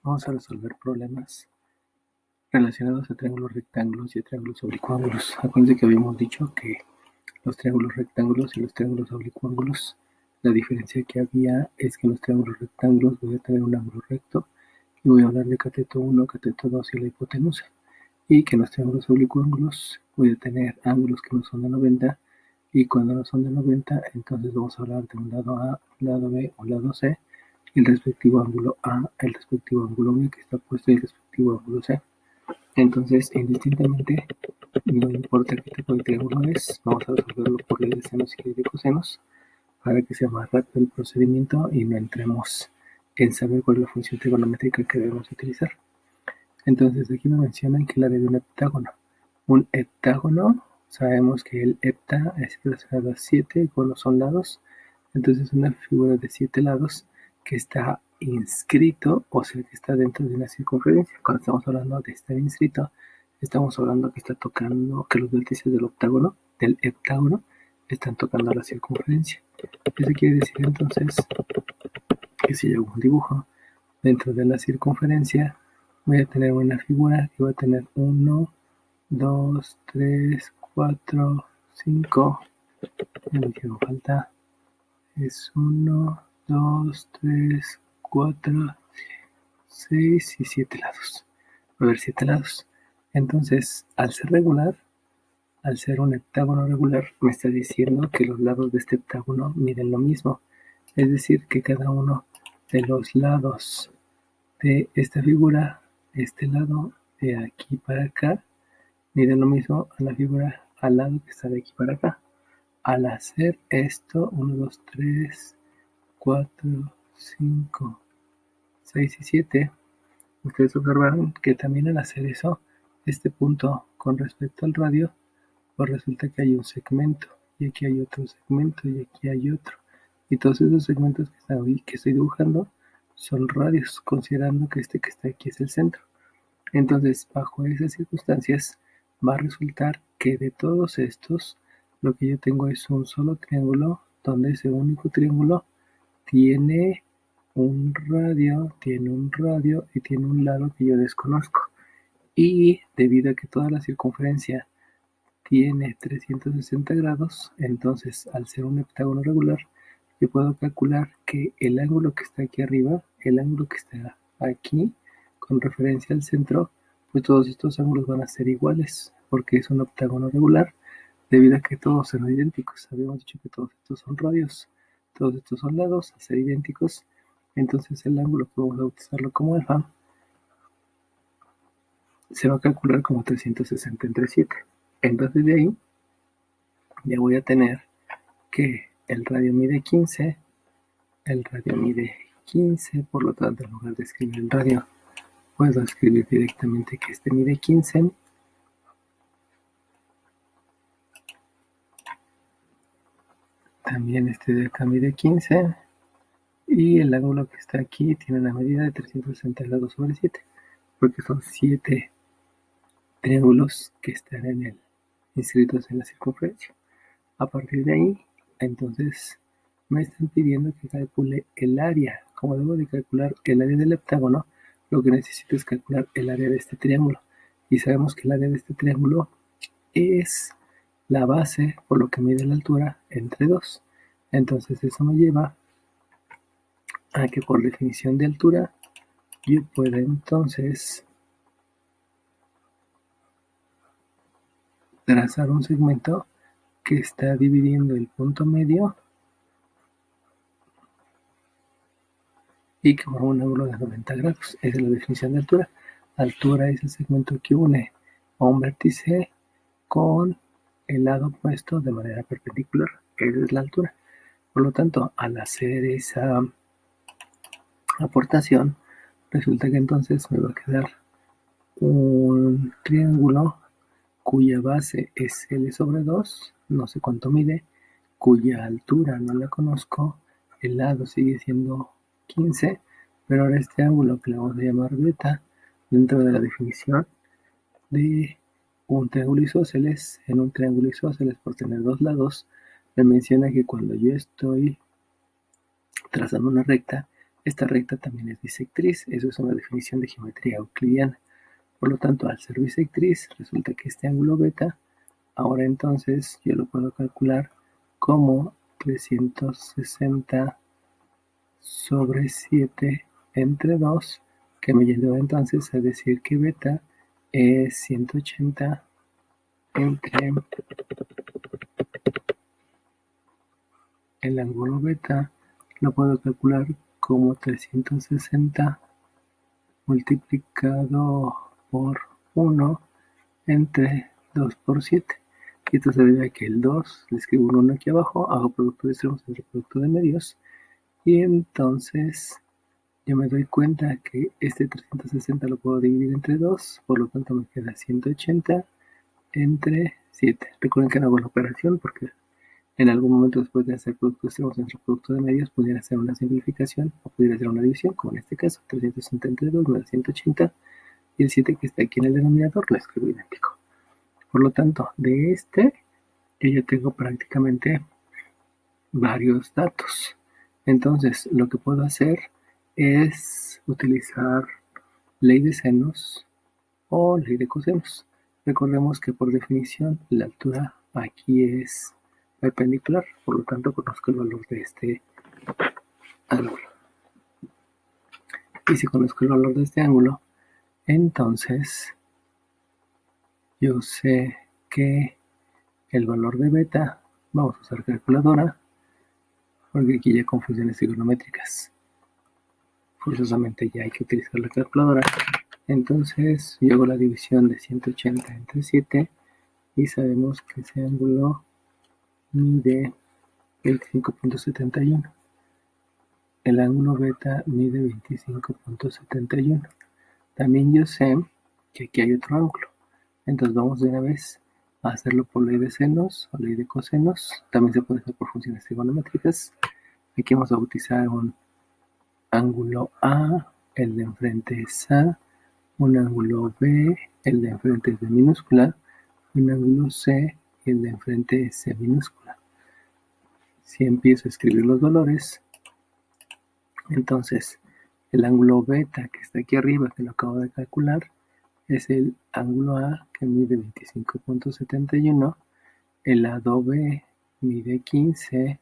Vamos a resolver problemas relacionados a triángulos rectángulos y a triángulos oblicuángulos. Acuérdense que habíamos dicho que los triángulos rectángulos y los triángulos oblicuángulos, la diferencia que había es que en los triángulos rectángulos voy a tener un ángulo recto y voy a hablar de cateto 1, cateto 2 y la hipotenusa. Y que en los triángulos oblicuángulos voy a tener ángulos que no son de 90 y cuando no son de 90 entonces vamos a hablar de un lado A, un lado B, un lado C, el respectivo ángulo A, el respectivo ángulo B que está puesto y el respectivo ángulo C. Entonces, indistintamente, no importa qué tipo de triángulo es, vamos a resolverlo por ley de senos y ley de cosenos para que sea más rápido el procedimiento y no entremos en saber cuál es la función trigonométrica que debemos utilizar. Entonces, aquí me mencionan que el área de un heptágono. Un heptágono, sabemos que el hepta es relacionado a 7 con los son lados. Entonces, una figura de 7 lados que está inscrito, o sea, que está dentro de una circunferencia. Cuando estamos hablando de estar inscrito, estamos hablando que está tocando, que los vértices del heptágono, están tocando la circunferencia. Eso quiere decir entonces que si yo hago un dibujo dentro de la circunferencia, voy a tener una figura que va a tener 1, 2, 3, 4, 5. Lo que me falta es 1, 2, 3, 4, 6 y 7 lados. Va a haber 7 lados. Entonces, al ser regular, al ser un heptágono regular, me está diciendo que los lados de este heptágono miden lo mismo. Es decir, que cada uno de los lados de esta figura, este lado de aquí para acá, mide lo mismo a la figura al lado que está de aquí para acá. Al hacer esto, 1, 2, 3, 4, 5, 6 y 7, ustedes observaron que también al hacer eso, este punto con respecto al radio, pues resulta que hay un segmento, y aquí hay otro segmento, y aquí hay otro. Y todos esos segmentos que estoy dibujando son radios, considerando que este que está aquí es el centro. Entonces, bajo esas circunstancias, va a resultar que de todos estos, lo que yo tengo es un solo triángulo, donde ese único triángulo tiene un radio y tiene un lado que yo desconozco. Y debido a que toda la circunferencia tiene 360 grados, entonces al ser un heptágono regular, yo puedo calcular que el ángulo que está aquí arriba, el ángulo que está aquí, con referencia al centro, pues todos estos ángulos van a ser iguales, porque es un octágono regular, debido a que todos son idénticos. Habíamos dicho que todos estos son radios, todos estos son lados, a ser idénticos, entonces el ángulo que vamos a utilizarlo como alfa se va a calcular como 360 entre 7. Entonces de ahí ya voy a tener que el radio mide 15, por lo tanto en lugar de escribir el radio, puedo escribir directamente que este mide 15. También este de acá mide 15. Y el ángulo que está aquí tiene una medida de 360 grados sobre 7, porque son 7 triángulos que están inscritos en la circunferencia. A partir de ahí, entonces, me están pidiendo que calcule el área. Como debo de calcular el área del heptágono, lo que necesito es calcular el área de este triángulo. Y sabemos que el área de este triángulo es la base por lo que mide la altura entre 2. Entonces eso me lleva a que por definición de altura yo pueda entonces trazar un segmento que está dividiendo el punto medio y que forma un ángulo de 90 grados. Esa es la definición de altura. Altura es el segmento que une a un vértice con el lado opuesto de manera perpendicular. Esa es la altura. Por lo tanto, al hacer esa aportación, resulta que entonces me va a quedar un triángulo cuya base es L sobre 2, no sé cuánto mide, cuya altura no la conozco, el lado sigue siendo 15, pero ahora este ángulo que le vamos a llamar beta, dentro de la definición de un triángulo isósceles, en un triángulo isósceles por tener dos lados, me menciona que cuando yo estoy trazando una recta, Esta recta también es bisectriz, eso es una definición de geometría euclidiana. Por lo tanto, al ser bisectriz, resulta que este ángulo beta, ahora entonces yo lo puedo calcular como 360 sobre 7 entre 2, que me lleva entonces a decir que beta es 180 entre el ángulo beta, lo puedo calcular como 360 multiplicado por 1 entre 2 por 7. Y esto se debe a que el 2, le escribo un 1 aquí abajo, hago producto de extremos entre producto de medios, y entonces yo me doy cuenta que este 360 lo puedo dividir entre 2, por lo tanto me queda 180 entre 7. Recuerden que no hago la operación porque en algún momento después de hacer producto de extremos entre producto de medios pudiera hacer una simplificación o pudiera hacer una división, como en este caso, 360 entre 2 me da 180, y el 7 que está aquí en el denominador lo escribo idéntico. Por lo tanto, de yo ya tengo prácticamente varios datos. Entonces, lo que puedo hacer es utilizar ley de senos o ley de cosenos. Recordemos que por definición la altura aquí es perpendicular, por lo tanto conozco el valor de este ángulo. Y si conozco el valor de este ángulo, entonces yo sé que el valor de beta, vamos a usar calculadora, porque aquí ya con funciones trigonométricas forzosamente ya hay que utilizar la calculadora. Entonces yo hago la división de 180 entre 7 y sabemos que ese ángulo mide 25.71. El ángulo beta mide 25.71. También yo sé que aquí hay otro ángulo. Entonces vamos de una vez a hacerlo por ley de senos o ley de cosenos. También se puede hacer por funciones trigonométricas. Aquí vamos a utilizar un ángulo A, el de enfrente es A, un ángulo B, el de enfrente es B minúscula, un ángulo C, el de enfrente es C minúscula. Si empiezo a escribir los valores, entonces el ángulo beta que está aquí arriba, que lo acabo de calcular, es el ángulo A que mide 25.71, el lado B mide 15,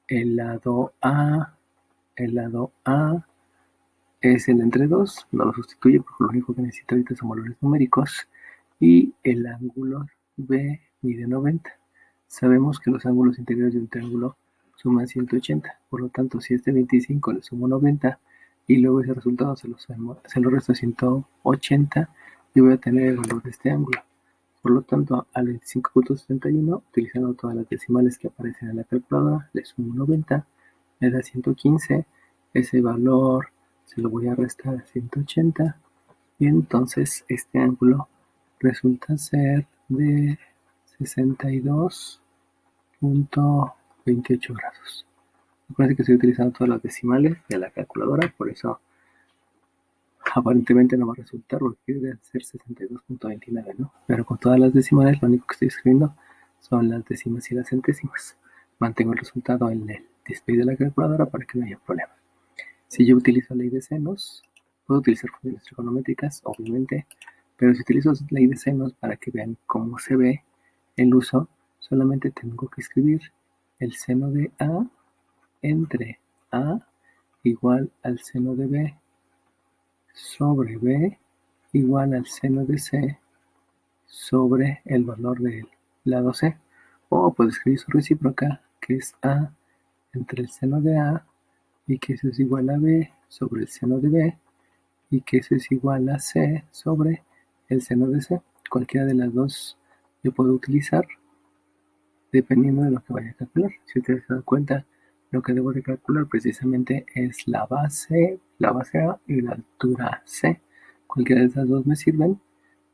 el lado A es el entre 2, no lo sustituye porque lo único que necesito ahorita son valores numéricos, y el ángulo B mide 90. Sabemos que los ángulos interiores de un triángulo suman 180, por lo tanto si este 25 le sumo 90 y luego ese resultado se lo resto a 180, yo voy a tener el valor de este ángulo. Por lo tanto, al 25.71, utilizando todas las decimales que aparecen en la calculadora, le sumo 90, me da 115, ese valor se lo voy a restar a 180 y entonces este ángulo resulta ser de 62.28 grados. Recuerden que estoy utilizando todas las decimales de la calculadora, por eso aparentemente no va a resultar, porque debe ser 62.29, ¿no? Pero con todas las decimales lo único que estoy escribiendo son las décimas y las centésimas. Mantengo el resultado en el display de la calculadora para que no haya problema. Si yo utilizo ley de senos, puedo utilizar funciones trigonométricas, obviamente, pero si utilizo ley de senos para que vean cómo se ve el uso, solamente tengo que escribir el seno de A entre A igual al seno de B sobre B igual al seno de C sobre el valor del lado C. O puedo escribir su recíproca, que es A entre el seno de A, y que eso es igual a B sobre el seno de B, y que eso es igual a C sobre el seno de C. Cualquiera de las dos yo puedo utilizar dependiendo de lo que vaya a calcular. Si ustedes se dan cuenta, lo que debo de calcular precisamente es la base A y la altura C. Cualquiera de esas dos me sirven,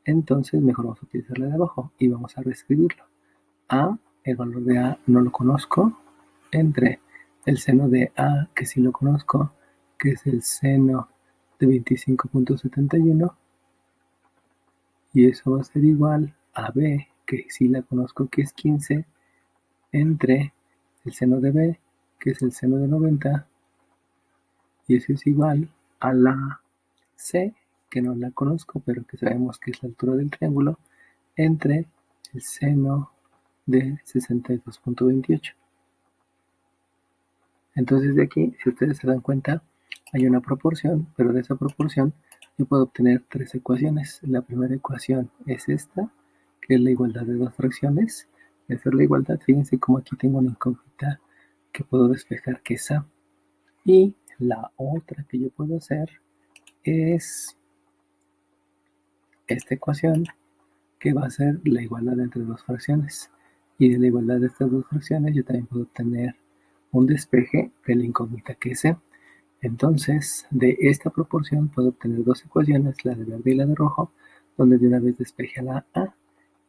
entonces mejor vamos a utilizar la de abajo y vamos a reescribirlo. A, el valor de A no lo conozco, entre el seno de A, que sí lo conozco, que es el seno de 25.71, y eso va a ser igual a B, que sí la conozco, que es 15, entre el seno de B, que es el seno de 90, y eso es igual a la C, que no la conozco, pero que sabemos que es la altura del triángulo, entre el seno de 62.28. Entonces de aquí, si ustedes se dan cuenta, hay una proporción, pero de esa proporción yo puedo obtener tres ecuaciones. La primera ecuación es esta, que es la igualdad de dos fracciones. Esa es la igualdad. Fíjense cómo aquí tengo una incógnita que puedo despejar, que es A. Y la otra que yo puedo hacer es esta ecuación, que va a ser la igualdad entre dos fracciones. Y de la igualdad de estas dos fracciones yo también puedo obtener un despeje de la incógnita que es C. Entonces, de esta proporción puedo obtener dos ecuaciones, la de verde y la de rojo, donde de una vez despeje a la A,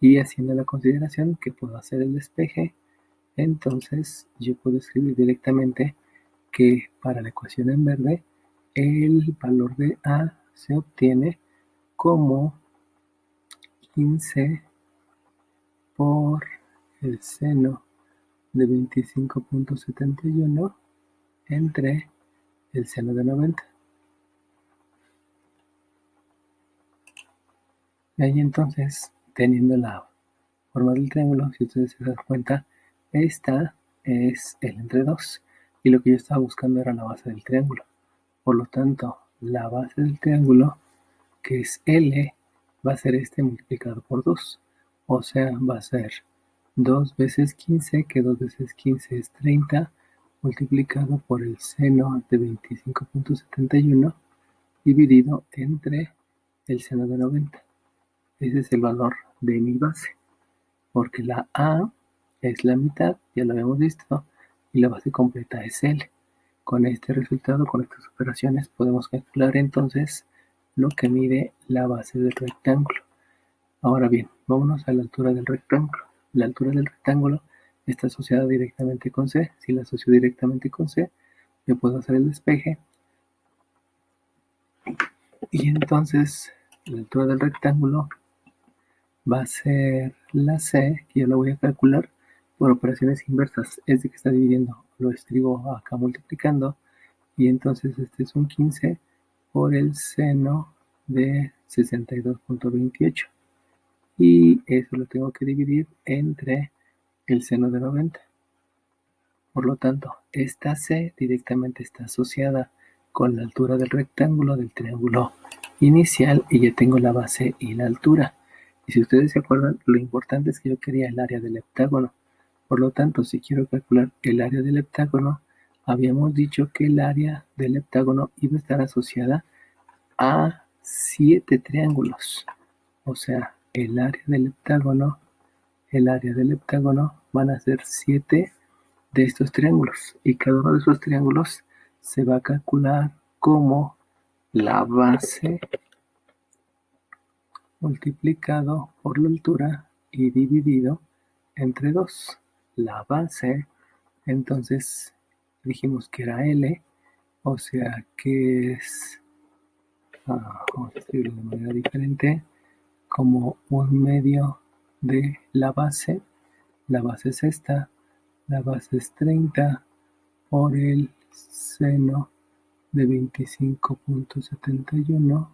y haciendo la consideración que puedo hacer el despeje, entonces yo puedo escribir directamente que para la ecuación en verde, el valor de A se obtiene como 15 por el seno de 25.71 entre el seno de 90. Y ahí entonces, teniendo la forma del triángulo, si ustedes se dan cuenta, esta es el entre 2. Y lo que yo estaba buscando era la base del triángulo. Por lo tanto, la base del triángulo, que es L, va a ser este multiplicado por 2. O sea, va a ser 2 veces 15, que 2 veces 15 es 30, multiplicado por el seno de 25.71, dividido entre el seno de 90. Ese es el valor de mi base, porque la A es la mitad, ya lo habíamos visto, y la base completa es L. Con este resultado, con estas operaciones, podemos calcular entonces lo que mide la base del rectángulo. Ahora bien, vámonos a la altura del rectángulo. La altura del rectángulo está asociada directamente con C. Si la asocio directamente con C, yo puedo hacer el despeje. Y entonces la altura del rectángulo va a ser la C, que yo la voy a calcular por operaciones inversas. Es de que está dividiendo, lo escribo acá multiplicando, y entonces este es un 15 por el seno de 62.28. Y eso lo tengo que dividir entre el seno de 90. Por lo tanto, esta C directamente está asociada con la altura del rectángulo del triángulo inicial, y ya tengo la base y la altura. Y si ustedes se acuerdan, lo importante es que yo quería el área del heptágono. Por lo tanto, si quiero calcular el área del heptágono, habíamos dicho que el área del heptágono iba a estar asociada a 7 triángulos. O sea, el área del heptágono van a ser 7 de estos triángulos, y cada uno de esos triángulos se va a calcular como la base multiplicado por la altura y dividido entre 2. La base, entonces dijimos que era L, o sea que es, vamos a escribirlo de manera diferente, como un medio de la base. La base es esta, la base es 30 por el seno de 25.71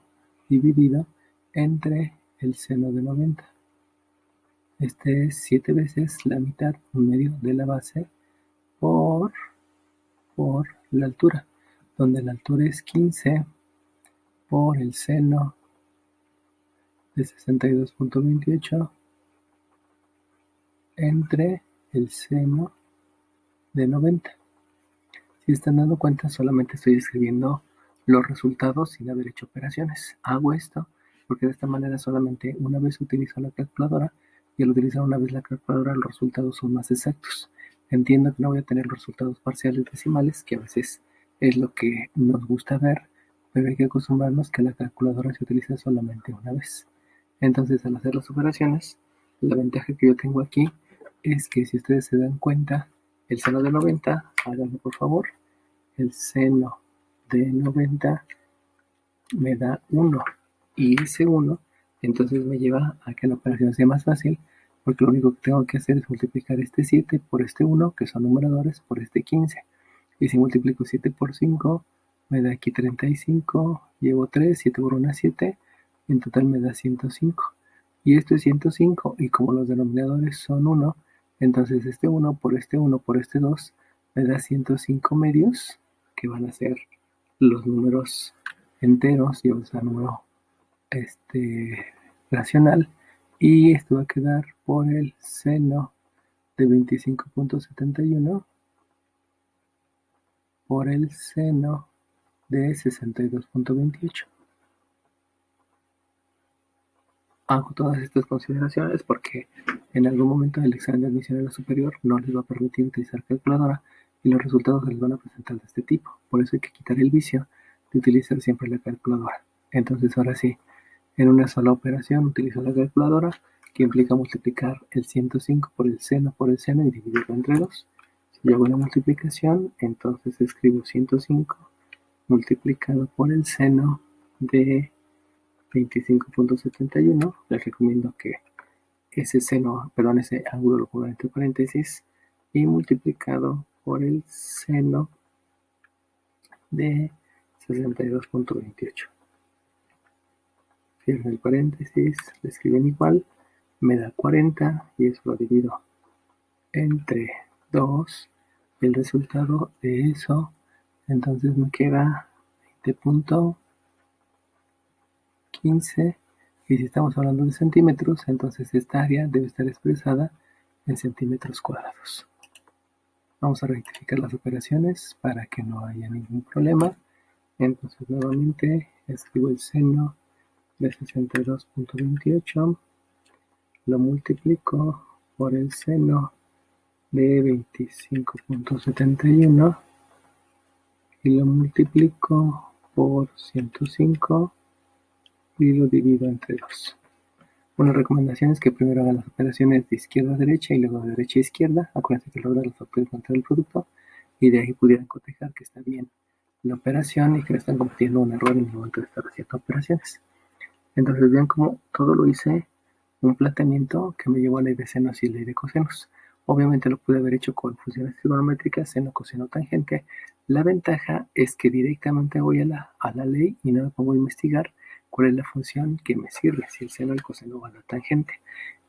dividido entre el seno de 90. Este es 7 veces la mitad, un medio de la base, por la altura, donde la altura es 15 por el seno de 62.28 entre el seno de 90. Si están dando cuenta, solamente estoy escribiendo los resultados sin haber hecho operaciones. Hago esto porque de esta manera solamente una vez utilizo la calculadora, y al utilizar una vez la calculadora los resultados son más exactos. Entiendo que no voy a tener los resultados parciales decimales, que a veces es lo que nos gusta ver, pero hay que acostumbrarnos que la calculadora se utiliza solamente una vez. Entonces, al hacer las operaciones, la ventaja que yo tengo aquí es que, si ustedes se dan cuenta, el seno de 90, háganlo por favor, el seno de 90 me da 1, y ese 1 entonces me lleva a que la operación sea más fácil, porque lo único que tengo que hacer es multiplicar este 7 por este 1, que son numeradores, por este 15. Y si multiplico 7 por 5, me da aquí 35, llevo 3, 7 por 1 es 7, en total me da 105. Y esto es 105, y como los denominadores son 1, entonces este 1 por este 1 por este 2 me da 105 medios, que van a ser los números enteros, y o sea, número racional, y esto va a quedar por el seno de 25.71 por el seno de 62.28. Hago todas estas consideraciones porque en algún momento del examen de admisión a la superior no les va a permitir utilizar calculadora y los resultados se les van a presentar de este tipo. Por eso hay que quitar el vicio de utilizar siempre la calculadora. Entonces ahora sí, en una sola operación utilizo la calculadora, que implica multiplicar el 105 por el seno y dividirlo entre 2. Si yo hago la multiplicación, entonces escribo 105 multiplicado por el seno de 25.71. Les recomiendo que ese ángulo lo pongan entre paréntesis, y multiplicado por el seno de 62.28. Cierren el paréntesis, lo escriben igual, me da 40, y eso lo divido entre 2, y el resultado de eso, entonces me queda 20.15, y si estamos hablando de centímetros, entonces esta área debe estar expresada en centímetros cuadrados. Vamos a rectificar las operaciones para que no haya ningún problema. Entonces nuevamente escribo el seno de 62.28, lo multiplico por el seno de 25.71 y lo multiplico por 105 y lo divido entre 2. Una recomendación es que primero hagan las operaciones de izquierda a derecha y luego de derecha a izquierda. Acuérdense que lograr los factores contra el producto, y de ahí pudieran cotejar que está bien la operación y que no están cometiendo un error en el momento de estar haciendo operaciones. Entonces vean cómo todo lo hice un planteamiento que me llevó a ley de senos y ley de cosenos. Obviamente lo pude haber hecho con funciones trigonométricas, seno, coseno, tangente. La ventaja es que directamente voy a la ley y no me pongo a investigar cuál es la función que me sirve, si el seno, el coseno o la tangente.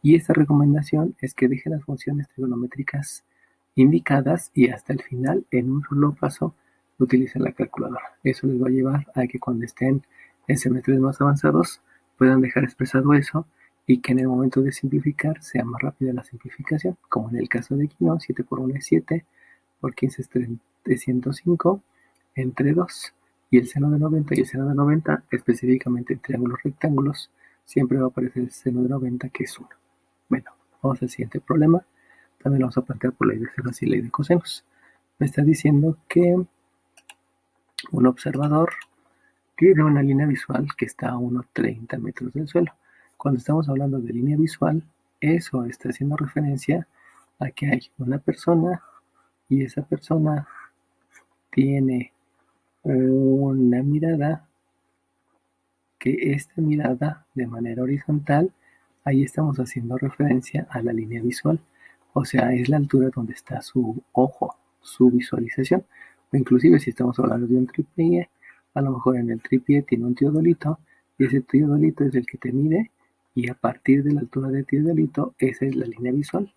Y esta recomendación es que dejen las funciones trigonométricas indicadas y hasta el final, en un solo paso, utilicen la calculadora. Eso les va a llevar a que cuando estén en semestres más avanzados puedan dejar expresado eso, y que en el momento de simplificar sea más rápida la simplificación, como en el caso de aquí, ¿no? 7 por 1 es 7, por 15 es 305, entre 2. Y el seno de 90 y el seno de 90, específicamente en triángulos rectángulos, siempre va a aparecer el seno de 90, que es 1. Bueno, vamos al siguiente problema. También lo vamos a plantear por ley de senos y ley de cosenos. Me está diciendo que un observador tiene una línea visual que está a unos 30 metros del suelo. Cuando estamos hablando de línea visual, eso está haciendo referencia a que hay una persona, y esa persona tiene una mirada, que esta mirada de manera horizontal, ahí estamos haciendo referencia a la línea visual. O sea, es la altura donde está su ojo, su visualización. O inclusive si estamos hablando de un tripié, a lo mejor en el tripié tiene un teodolito, y ese teodolito es el que te mide, y a partir de la altura del teodolito, esa es la línea visual.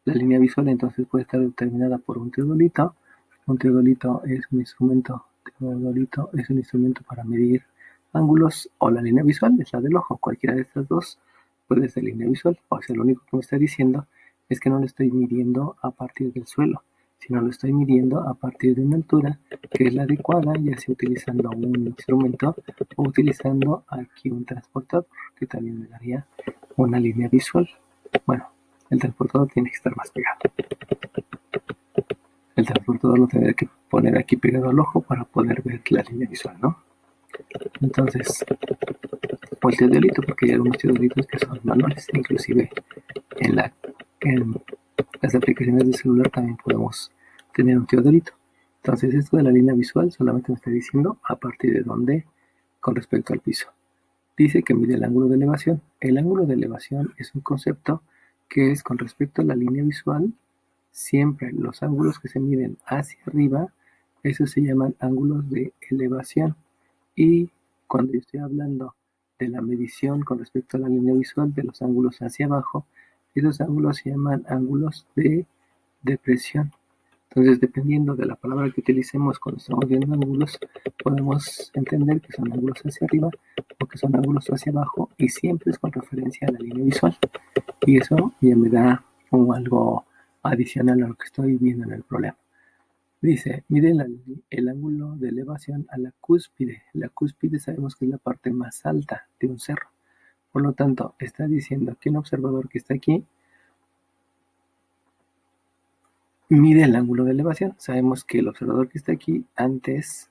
La línea visual entonces puede estar determinada por un teodolito. Un teodolito es un instrumento para medir ángulos, o la línea visual es la del ojo. Cualquiera de estas dos puede ser línea visual. O sea, lo único que me está diciendo es que no lo estoy midiendo a partir del suelo, sino lo estoy midiendo a partir de una altura que es la adecuada, ya sea utilizando un instrumento o utilizando aquí un transportador, que también me daría una línea visual. Bueno, el transportador tiene que estar más pegado. El transportador lo tendría que poner aquí pegado al ojo para poder ver la línea visual, ¿no? Entonces, o el teodolito, porque hay algunos teodolitos que son manuales, inclusive en las aplicaciones de celular también podemos tener un teodolito. Entonces, esto de la línea visual solamente me está diciendo a partir de dónde con respecto al piso. Dice que mide el ángulo de elevación. El ángulo de elevación es un concepto que es con respecto a la línea visual. Siempre los ángulos que se miden hacia arriba Esos se llaman ángulos de elevación. Y cuando yo estoy hablando de la medición con respecto a la línea visual de los ángulos hacia abajo, esos ángulos se llaman ángulos de depresión. Entonces, dependiendo de la palabra que utilicemos cuando estamos viendo ángulos, podemos entender que son ángulos hacia arriba o que son ángulos hacia abajo, y siempre es con referencia a la línea visual. Y eso ya me da algo adicional a lo que estoy viendo en el problema. Dice, mide el ángulo de elevación a la cúspide. La cúspide sabemos que es la parte más alta de un cerro. Por lo tanto, está diciendo que un observador que está aquí mide el ángulo de elevación. Sabemos que el observador que está aquí antes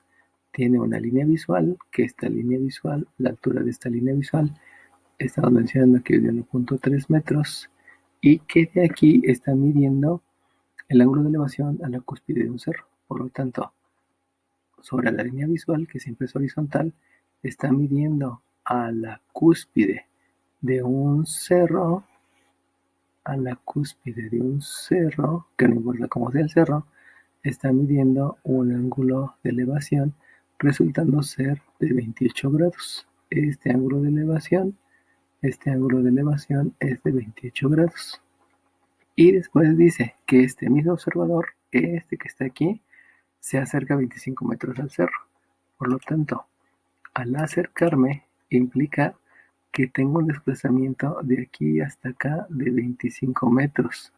tiene una línea visual, que esta línea visual, la altura de esta línea visual, estamos mencionando que es de 1.3 metros, y que de aquí está midiendo el ángulo de elevación a la cúspide de un cerro. Por lo tanto, sobre la línea visual, que siempre es horizontal, está midiendo a la cúspide de un cerro, que no importa cómo sea el cerro, está midiendo un ángulo de elevación resultando ser de 28 grados. Este ángulo de elevación es de 28 grados. Y después dice que este mismo observador, este que está aquí, se acerca 25 metros al cerro. Por lo tanto, al acercarme implica que tengo un desplazamiento de aquí hasta acá de 25 metros.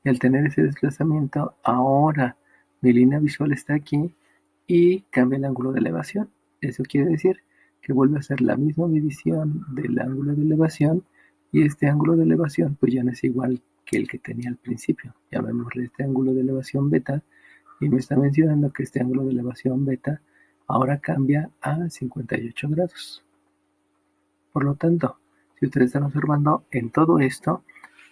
Y al tener ese desplazamiento, ahora mi línea visual está aquí y cambia el ángulo de elevación. Eso quiere decir que vuelve a ser la misma medición del ángulo de elevación, y este ángulo de elevación pues ya no es igual que el que tenía al principio. Llamémosle este ángulo de elevación beta, y me está mencionando que este ángulo de elevación beta ahora cambia a 58 grados. Por lo tanto, si ustedes están observando en todo esto,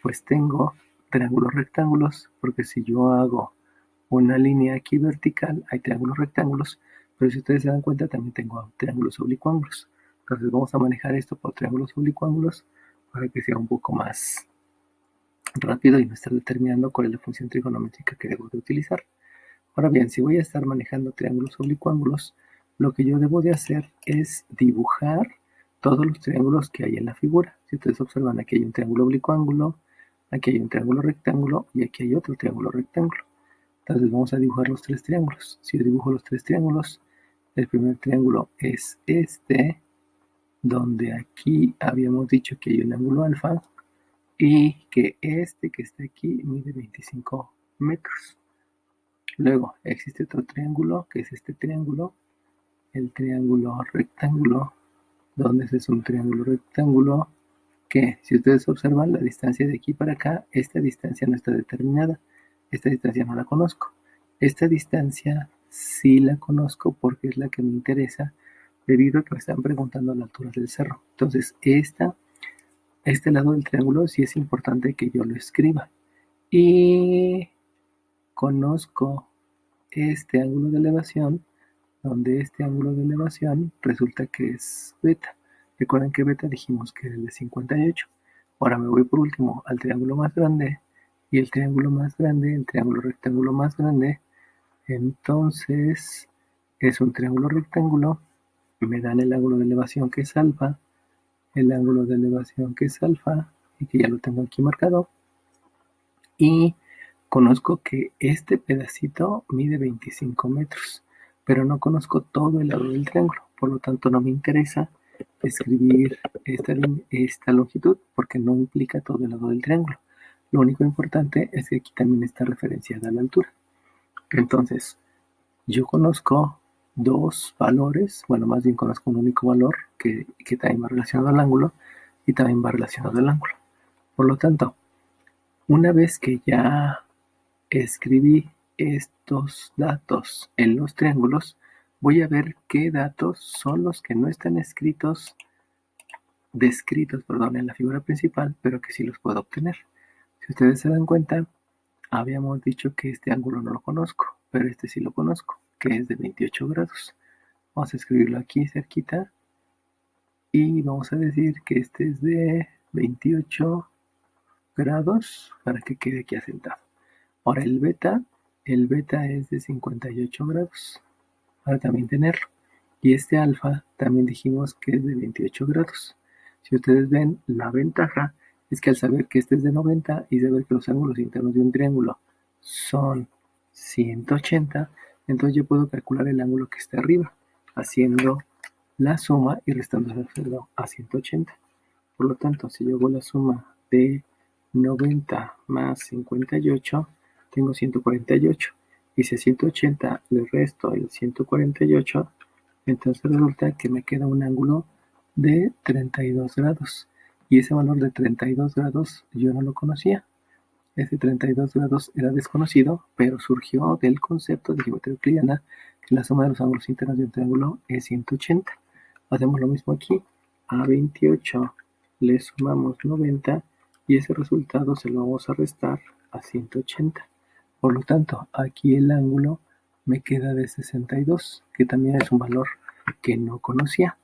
pues tengo triángulos rectángulos, porque si yo hago una línea aquí vertical, hay triángulos rectángulos, pero si ustedes se dan cuenta también tengo triángulos oblicuángulos. Entonces vamos a manejar esto por triángulos oblicuángulos para que sea un poco más rápido y no estar determinando cuál es la función trigonométrica que debo de utilizar. Ahora bien, si voy a estar manejando triángulos oblicuángulos, lo que yo debo de hacer es dibujar todos los triángulos que hay en la figura. Si ustedes observan, aquí hay un triángulo oblicuángulo, aquí hay un triángulo rectángulo y aquí hay otro triángulo rectángulo. Entonces vamos a dibujar los tres triángulos. Si yo dibujo los tres triángulos, el primer triángulo es este, donde aquí habíamos dicho que hay un ángulo alfa y que este que está aquí mide 25 metros. Luego existe otro triángulo, que es este triángulo, el triángulo rectángulo, donde ese es un triángulo rectángulo que, si ustedes observan la distancia de aquí para acá, esta distancia no está determinada, esta distancia no la conozco. Esta distancia sí la conozco porque es la que me interesa, debido a que me están preguntando la altura del cerro. Entonces, este lado del triángulo sí es importante que yo lo escriba. Y conozco este ángulo de elevación, donde este ángulo de elevación resulta que es beta. Recuerden que beta dijimos que era el de 58. Ahora me voy por último al triángulo más grande, y el triángulo más grande, el triángulo rectángulo más grande, entonces es un triángulo rectángulo, me dan el ángulo de elevación que es alfa, el ángulo de elevación que es alfa, y que ya lo tengo aquí marcado, y conozco que este pedacito mide 25 metros, pero no conozco todo el lado del triángulo, por lo tanto no me interesa escribir esta longitud porque no implica todo el lado del triángulo. Lo único importante es que aquí también está referenciada la altura. Entonces, yo conozco dos valores, bueno, más bien conozco un único valor que también va relacionado al ángulo y también va relacionado al ángulo. Por lo tanto, una vez que ya escribí estos datos en los triángulos, voy a ver qué datos son los que no están descritos, en la figura principal, pero que sí los puedo obtener. Si ustedes se dan cuenta, habíamos dicho que este ángulo no lo conozco, pero este sí lo conozco, que es de 28 grados. Vamos a escribirlo aquí cerquita y vamos a decir que este es de 28 grados para que quede aquí asentado. Ahora el beta es de 58 grados. para también tenerlo. Y este alfa también dijimos que es de 28 grados. Si ustedes ven, la ventaja es que al saber que este es de 90 y saber que los ángulos internos de un triángulo son 180, entonces yo puedo calcular el ángulo que está arriba, haciendo la suma y restando a 180. Por lo tanto, si yo hago la suma de 90 más 58, tengo 148. Y si a 180 le resto el 148, entonces resulta que me queda un ángulo de 32 grados. Y ese valor de 32 grados yo no lo conocía. Ese 32 grados era desconocido, pero surgió del concepto de geometría euclidiana que la suma de los ángulos internos de un triángulo es 180. Hacemos lo mismo aquí. A 28 le sumamos 90 y ese resultado se lo vamos a restar a 180. Por lo tanto, aquí el ángulo me queda de 62, que también es un valor que no conocía.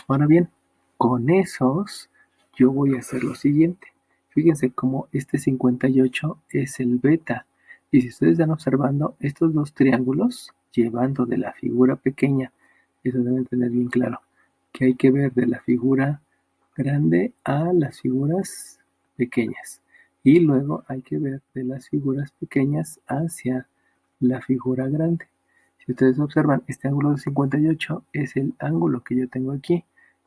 Ahora bien, con esos yo voy a hacer lo siguiente. Fíjense cómo este 58 es el beta. Y si ustedes están observando estos dos triángulos, llevando de la figura pequeña, eso deben tener bien claro, que hay que ver de la figura grande a las figuras pequeñas. Y luego hay que ver de las figuras pequeñas hacia la figura grande. Si ustedes observan, este ángulo de 58 es el ángulo que yo tengo aquí.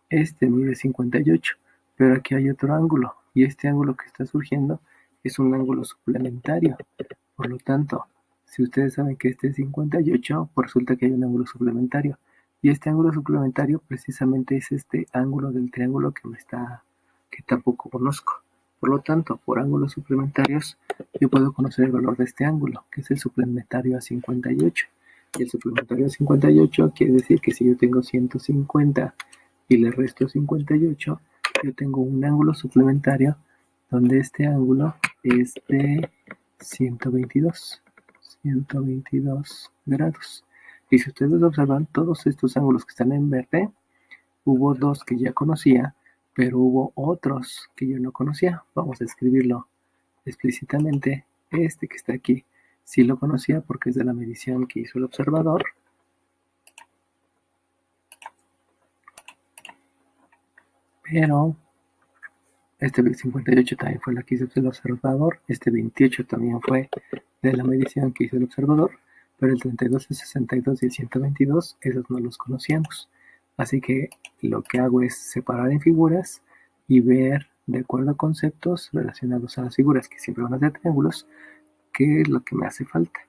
Este mide 58, pero aquí hay otro ángulo y este ángulo que está surgiendo es un ángulo suplementario. Por lo tanto, si ustedes saben que este es 58, pues resulta que hay un ángulo suplementario. Y este ángulo suplementario precisamente es este ángulo del triángulo que tampoco conozco. Por lo tanto, por ángulos suplementarios, yo puedo conocer el valor de este ángulo, que es el suplementario a 58. Y el suplementario a 58 quiere decir que si yo tengo 150 y le resto 58, yo tengo un ángulo suplementario donde este ángulo es de 122 grados. Y si ustedes observan, todos estos ángulos que están en verde, hubo dos que ya conocía, pero hubo otros que yo no conocía. Vamos a escribirlo explícitamente. Este que está aquí, sí lo conocía porque es de la medición que hizo el observador. Pero este 58 también fue la que hizo el observador. Este 28 también fue de la medición que hizo el observador. Pero el 32, el 62 y el 122, esos no los conocíamos. Así que lo que hago es separar en figuras y ver, de acuerdo a conceptos relacionados a las figuras, que siempre van a ser triángulos, qué es lo que me hace falta.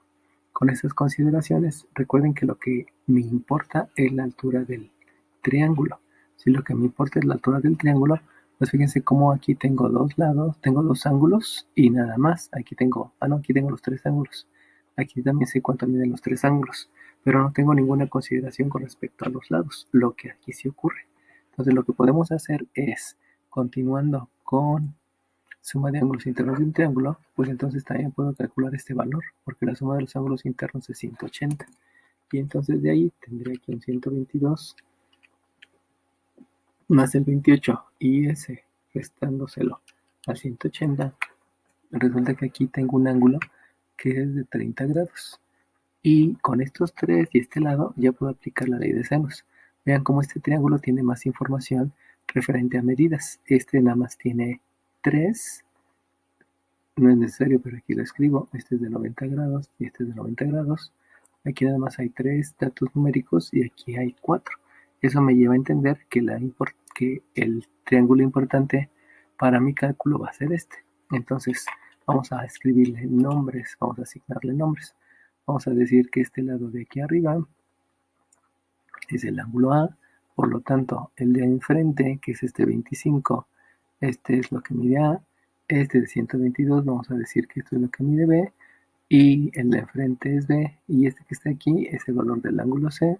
Con esas consideraciones, recuerden que lo que me importa es la altura del triángulo. Si lo que me importa es la altura del triángulo, pues fíjense cómo aquí tengo dos lados, tengo dos ángulos y nada más. Aquí tengo los tres ángulos. Aquí también sé cuánto miden los tres ángulos, pero no tengo ninguna consideración con respecto a los lados, lo que aquí sí ocurre. Entonces lo que podemos hacer es, continuando con suma de ángulos internos de un triángulo, pues entonces también puedo calcular este valor, porque la suma de los ángulos internos es 180. Y entonces de ahí tendría aquí un 122 más el 28 y ese restándoselo a 180, resulta que aquí tengo un ángulo que es de 30 grados. Y con estos tres y este lado ya puedo aplicar la ley de senos. Vean cómo este triángulo tiene más información referente a medidas. Este nada más tiene 3. No es necesario, pero aquí lo escribo. Este es de 90 grados y este es de 90 grados. Aquí nada más hay 3 datos numéricos y aquí hay 4. Eso me lleva a entender que el triángulo importante para mi cálculo va a ser este. Entonces vamos a escribirle nombres, vamos a asignarle nombres. Vamos a decir que este lado de aquí arriba es el ángulo A, por lo tanto el de enfrente, que es este 25, este es lo que mide A, este de 122 vamos a decir que esto es lo que mide B, y el de enfrente es B, y este que está aquí es el valor del ángulo C,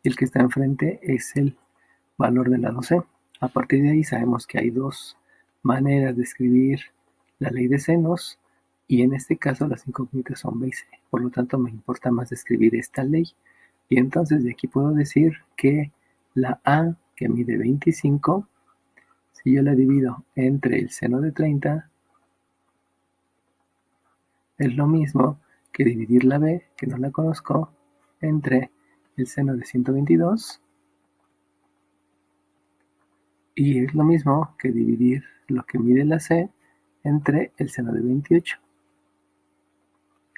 y el que está enfrente es el valor del lado C. A partir de ahí sabemos que hay dos maneras de escribir la ley de senos, y en este caso las incógnitas son B y C, por lo tanto me importa más escribir esta ley. Y entonces de aquí puedo decir que la A, que mide 25, si yo la divido entre el seno de 30, es lo mismo que dividir la B, que no la conozco, entre el seno de 122 y es lo mismo que dividir lo que mide la C entre el seno de 28.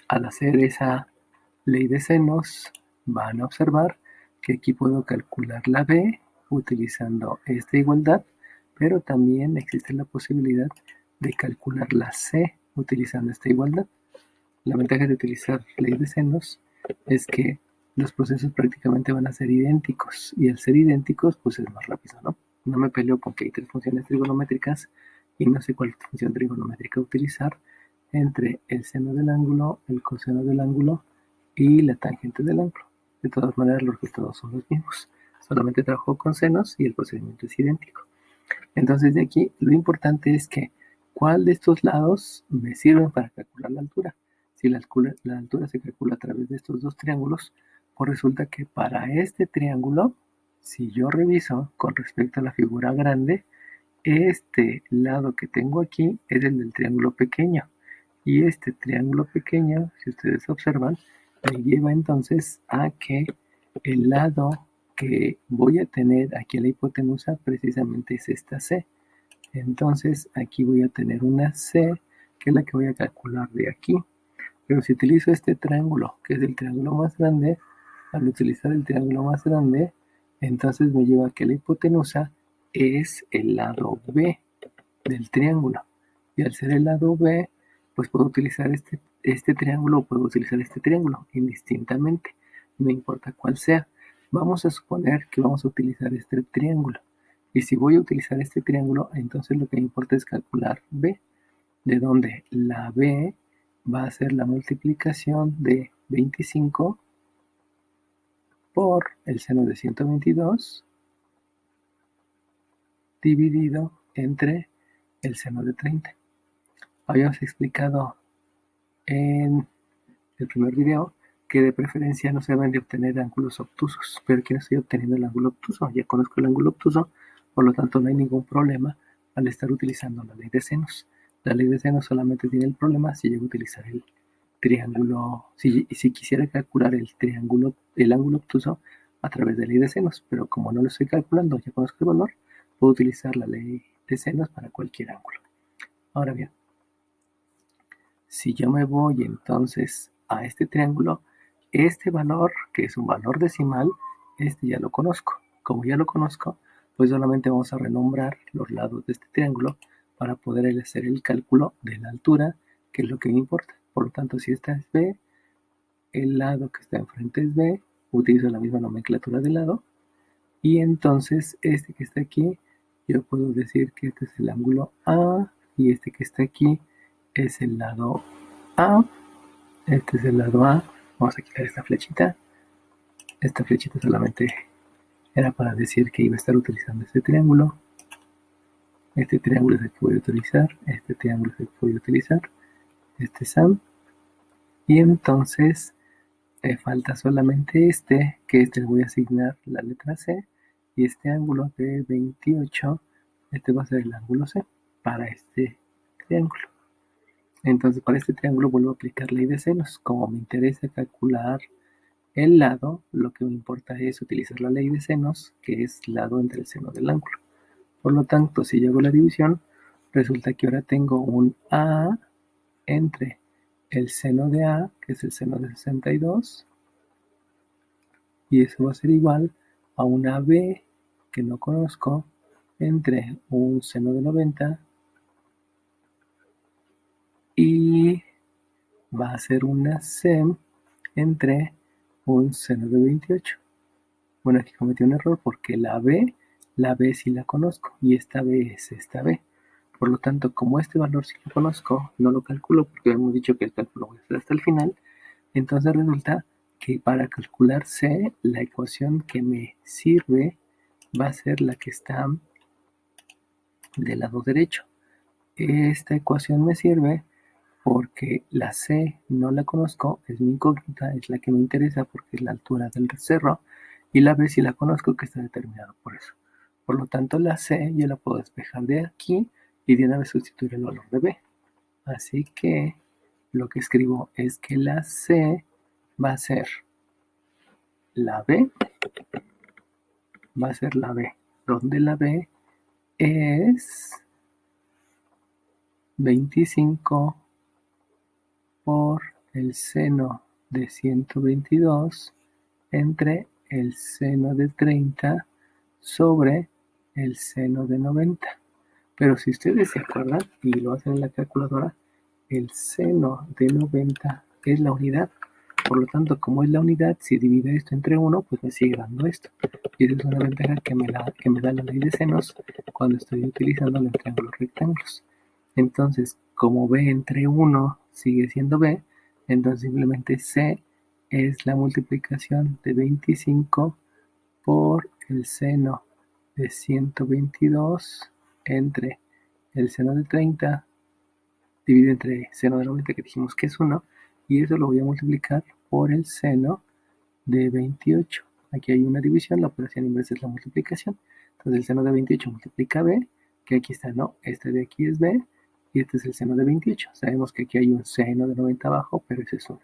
Al hacer esa ley de senos, van a observar que aquí puedo calcular la B utilizando esta igualdad, pero también existe la posibilidad de calcular la C utilizando esta igualdad. La ventaja de utilizar ley de senos es que los procesos prácticamente van a ser idénticos y al ser idénticos pues es más rápido, ¿no? No me peleo porque hay tres funciones trigonométricas y no sé cuál función trigonométrica utilizar entre el seno del ángulo, el coseno del ángulo y la tangente del ángulo. De todas maneras los resultados son los mismos, solamente trabajo con senos y el procedimiento es idéntico. Entonces de aquí lo importante es que cuál de estos lados me sirven para calcular la altura. Si la altura se calcula a través de estos dos triángulos, pues resulta que para este triángulo, si yo reviso con respecto a la figura grande, este lado que tengo aquí es el del triángulo pequeño. Y este triángulo pequeño, si ustedes observan, me lleva entonces a que el lado que voy a tener aquí en la hipotenusa precisamente es esta C. Entonces aquí voy a tener una C, que es la que voy a calcular de aquí. Pero si utilizo este triángulo, que es el triángulo más grande, al utilizar el triángulo más grande, entonces me lleva a que la hipotenusa es el lado B del triángulo. Y al ser el lado B, pues puedo utilizar este triángulo o puedo utilizar este triángulo indistintamente, no importa cuál sea. Vamos a suponer que vamos a utilizar este triángulo. Y si voy a utilizar este triángulo, entonces lo que me importa es calcular B, de donde la B va a ser la multiplicación de 25 por el seno de 122 dividido entre el seno de 30. Habíamos explicado en el primer video que de preferencia no se deben de obtener ángulos obtusos, pero aquí no estoy obteniendo el ángulo obtuso, ya conozco el ángulo obtuso, por lo tanto no hay ningún problema al estar utilizando la ley de senos. La ley de senos solamente tiene el problema si llego a utilizar el triángulo, si quisiera calcular el ángulo obtuso a través de la ley de senos, pero como no lo estoy calculando, ya conozco el valor, puedo utilizar la ley de senos para cualquier ángulo. Ahora bien, si yo me voy entonces a este triángulo, este valor, que es un valor decimal, este ya lo conozco. Como ya lo conozco, pues solamente vamos a renombrar los lados de este triángulo para poder hacer el cálculo de la altura, que es lo que me importa. Por lo tanto, si esta es B, el lado que está enfrente es B, utilizo la misma nomenclatura de lado, y entonces este que está aquí, yo puedo decir que este es el ángulo A, y este que está aquí es el lado A. Este es el lado A. Vamos a quitar esta flechita. Esta flechita solamente era para decir que iba a estar utilizando este triángulo. Este triángulo es el que voy a utilizar. Este triángulo es el que voy a utilizar. Este es A. Y entonces falta solamente este, que este le voy a asignar la letra C. Y este ángulo de 28, este va a ser el ángulo C para este triángulo. Entonces para este triángulo vuelvo a aplicar ley de senos. Como me interesa calcular el lado, lo que me importa es utilizar la ley de senos, que es lado entre el seno del ángulo. Por lo tanto, si yo hago la división, resulta que ahora tengo un A entre el seno de A, que es el seno de 62, y eso va a ser igual a una B que no conozco entre un seno de 90 y va a ser una C entre un seno de 28. Bueno, aquí cometí un error porque la B sí la conozco y esta B es esta B. Por lo tanto, como este valor sí lo conozco, no lo calculo porque hemos dicho que el cálculo voy a hacer hasta el final. Entonces resulta que para calcular C, la ecuación que me sirve va a ser la que está del lado derecho. Esta ecuación me sirve porque la C no la conozco, es mi incógnita, es la que me interesa porque es la altura del cerro, y la B sí la conozco, que está determinado por eso. Por lo tanto, la C yo la puedo despejar de aquí y de una vez sustituir el valor de B. Así que lo que escribo es que la C va a ser la B va a ser la B, donde la B es 25 por el seno de 122 entre el seno de 30 sobre el seno de 90. Pero si ustedes se acuerdan y lo hacen en la calculadora, el seno de 90 es la unidad. Por lo tanto, como es la unidad, si divide esto entre 1, pues me sigue dando esto. Y esa es una ventaja que me da la ley de senos cuando estoy utilizando los triángulos rectángulos. Entonces, como B entre 1 sigue siendo B, entonces simplemente C es la multiplicación de 25 por el seno de 122 entre el seno de 30 dividido entre seno de 90, que dijimos que es 1, y eso lo voy a multiplicar por el seno de 28. Aquí hay una división, la operación inversa es la multiplicación. Entonces el seno de 28 multiplica B, que aquí está, ¿no? Este de aquí es B, y este es el seno de 28. Sabemos que aquí hay un seno de 90 abajo, pero ese es 1.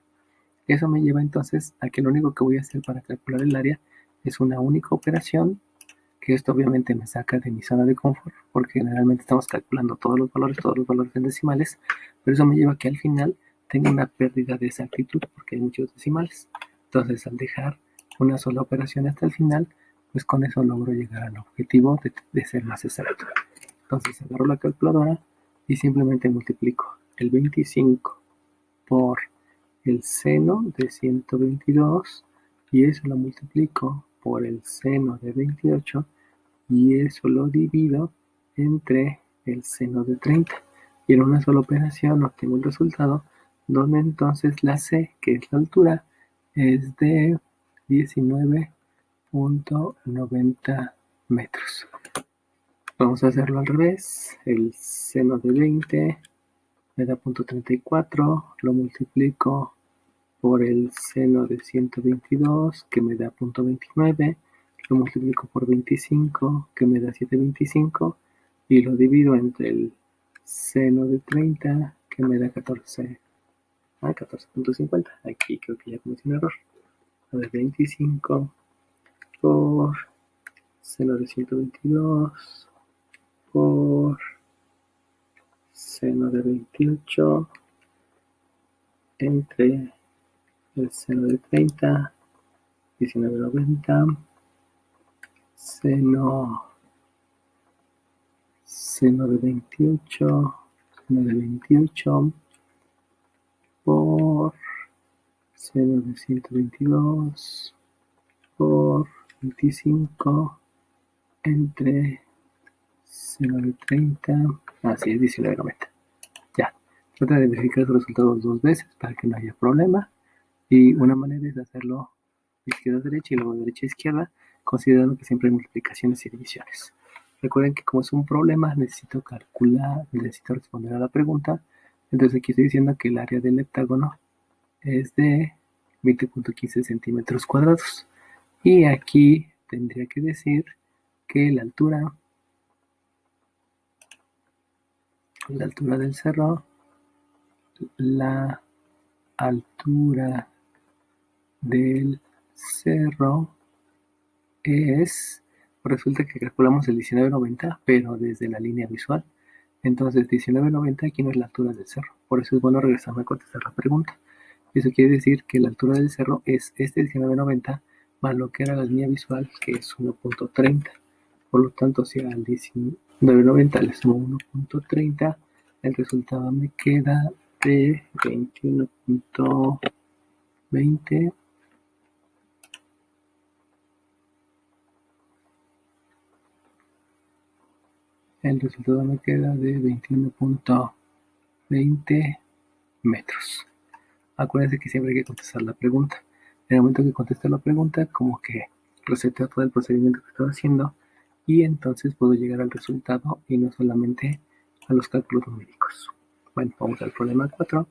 Eso me lleva entonces a que lo único que voy a hacer para calcular el área es una única operación, que esto obviamente me saca de mi zona de confort, porque generalmente estamos calculando todos los valores en decimales, pero eso me lleva a que al final tengo una pérdida de exactitud, porque hay muchos decimales. Entonces, al dejar una sola operación hasta el final, pues con eso logro llegar al objetivo de ser más exacto. Entonces, agarro la calculadora y simplemente multiplico el 25 por el seno de 122, y eso lo multiplico por el seno de 28, y eso lo divido entre el seno de 30. Y en una sola operación obtengo el resultado, donde entonces la C, que es la altura, es de 19.90 metros. Vamos a hacerlo al revés. El seno de 20 me da 0.34, lo multiplico por el seno de 122, que me da 0.29, lo multiplico por 25, que me da 7.25, y lo divido entre el seno de 30, que me da 14.50. Aquí creo que ya cometí un error. A ver, 25 por seno de 122 por seno de 28 entre el seno de 30, 19.90, seno de 28, por seno de 122 por 25 entre seno de 30, así es, 19.90. Ya, trata de verificar los resultados 2 veces para que no haya problema, y una manera es hacerlo de izquierda a derecha y luego de derecha a izquierda, considerando que siempre hay multiplicaciones y divisiones. Recuerden que como es un problema, necesito responder a la pregunta. Entonces aquí estoy diciendo que el área del heptágono es de 20.15 centímetros cuadrados. Y aquí tendría que decir que la altura del cerro, la altura del cerro es, resulta que calculamos el 19.90, pero desde la línea visual. Entonces 19.90 aquí no es la altura del cerro. Por eso es bueno regresarme a contestar la pregunta. Eso quiere decir que la altura del cerro es este 19.90 más lo que era la línea visual, que es 1.30. Por lo tanto, si al 19.90 le sumo 1.30, el resultado me queda de 21.20. El resultado me queda de 21.20 metros. Acuérdense que siempre hay que contestar la pregunta. En el momento que conteste la pregunta, como que reseteo todo el procedimiento que estaba haciendo, y entonces puedo llegar al resultado y no solamente a los cálculos numéricos. Bueno, vamos al problema 4.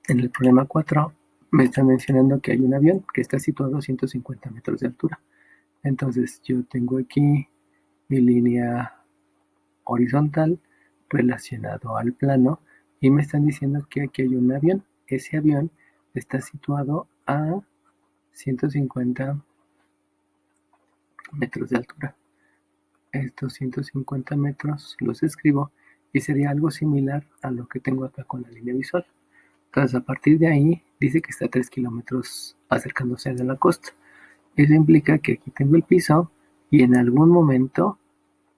En el problema 4 me están mencionando que hay un avión que está situado a 150 metros de altura. Entonces yo tengo aquí mi línea horizontal relacionado al plano, y me están diciendo que aquí hay un avión. Ese avión está situado a 150 metros de altura. Estos 150 metros los escribo y sería algo similar a lo que tengo acá con la línea visual. Entonces, a partir de ahí, dice que está a 3 kilómetros acercándose de la costa. Eso implica que aquí tengo el piso y en algún momento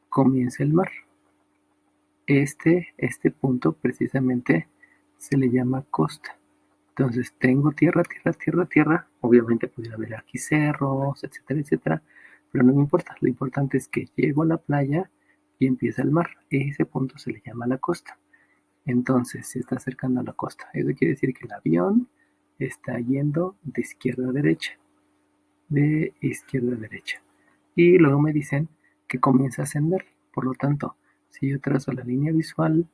comienza el mar. Este punto precisamente se le llama costa. Entonces tengo tierra, tierra, tierra, tierra. Obviamente pudiera haber aquí cerros, etcétera, etcétera. Pero no me importa. Lo importante es que llego a la playa y empieza el mar. Ese punto se le llama la costa. Entonces se está acercando a la costa. Eso quiere decir que el avión está yendo de izquierda a derecha. De izquierda a derecha. Y luego me dicen que comienza a ascender. Por lo tanto, si yo trazo la línea visual,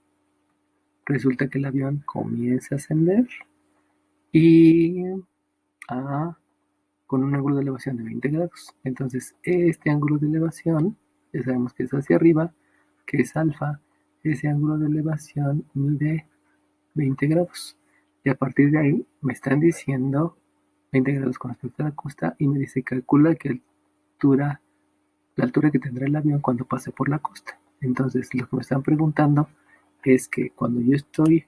resulta que el avión comienza a ascender y con un ángulo de elevación de 20 grados. Entonces, este ángulo de elevación, ya sabemos que es hacia arriba, que es alfa, ese ángulo de elevación mide 20 grados. Y a partir de ahí me están diciendo 20 grados con respecto a la costa y me dice calcula que la altura que tendrá el avión cuando pase por la costa. Entonces, lo que me están preguntando es que cuando yo estoy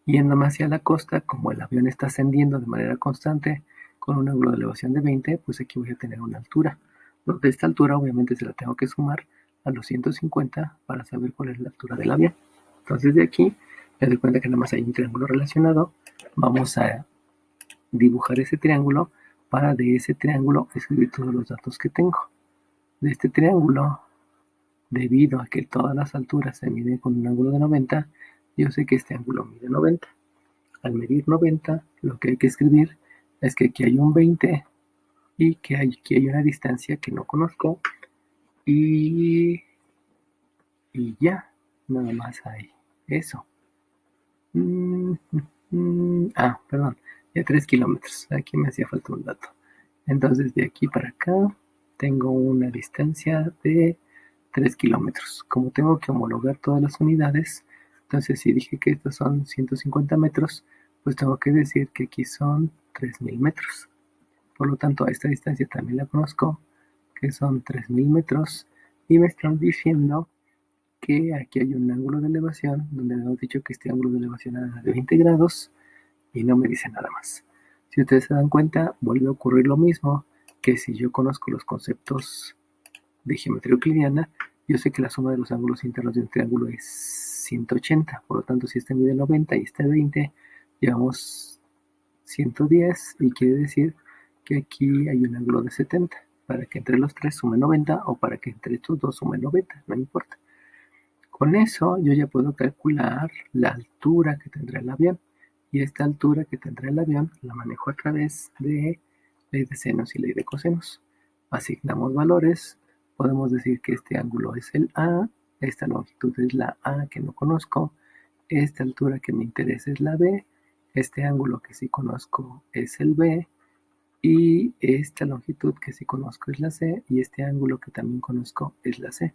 yéndome hacia la costa, como el avión está ascendiendo de manera constante con un ángulo de elevación de 20, pues aquí voy a tener una altura. De esta altura obviamente se la tengo que sumar a los 150 para saber cuál es la altura del avión. Entonces de aquí me doy cuenta que nada más hay un triángulo relacionado. Vamos a dibujar ese triángulo para de ese triángulo escribir todos los datos que tengo. De este triángulo, debido a que todas las alturas se miden con un ángulo de 90, yo sé que este ángulo mide 90. Al medir 90, lo que hay que escribir es que aquí hay un 20 y que aquí hay una distancia que no conozco y ya, nada más hay eso. Perdón, de 3 kilómetros. Aquí me hacía falta un dato. Entonces, de aquí para acá tengo una distancia de 3 kilómetros. Como tengo que homologar todas las unidades, entonces si dije que estos son 150 metros, pues tengo que decir que aquí son 3000 metros. Por lo tanto, a esta distancia también la conozco, que son 3000 metros, y me están diciendo que aquí hay un ángulo de elevación, donde me hemos dicho que este ángulo de elevación era de 20 grados, y no me dice nada más. Si ustedes se dan cuenta, vuelve a ocurrir lo mismo que si yo conozco los conceptos de geometría euclidiana, yo sé que la suma de los ángulos internos de un triángulo es 180. Por lo tanto, si este mide 90 y este 20, llevamos 110 y quiere decir que aquí hay un ángulo de 70. Para que entre los tres sume 90 o para que entre estos dos sume 90, no importa. Con eso yo ya puedo calcular la altura que tendrá el avión. Y esta altura que tendrá el avión la manejo a través de ley de senos y ley de cosenos. Asignamos valores. Podemos decir que este ángulo es el A, esta longitud es la A que no conozco, esta altura que me interesa es la B, este ángulo que sí conozco es el B, y esta longitud que sí conozco es la C, y este ángulo que también conozco es la C.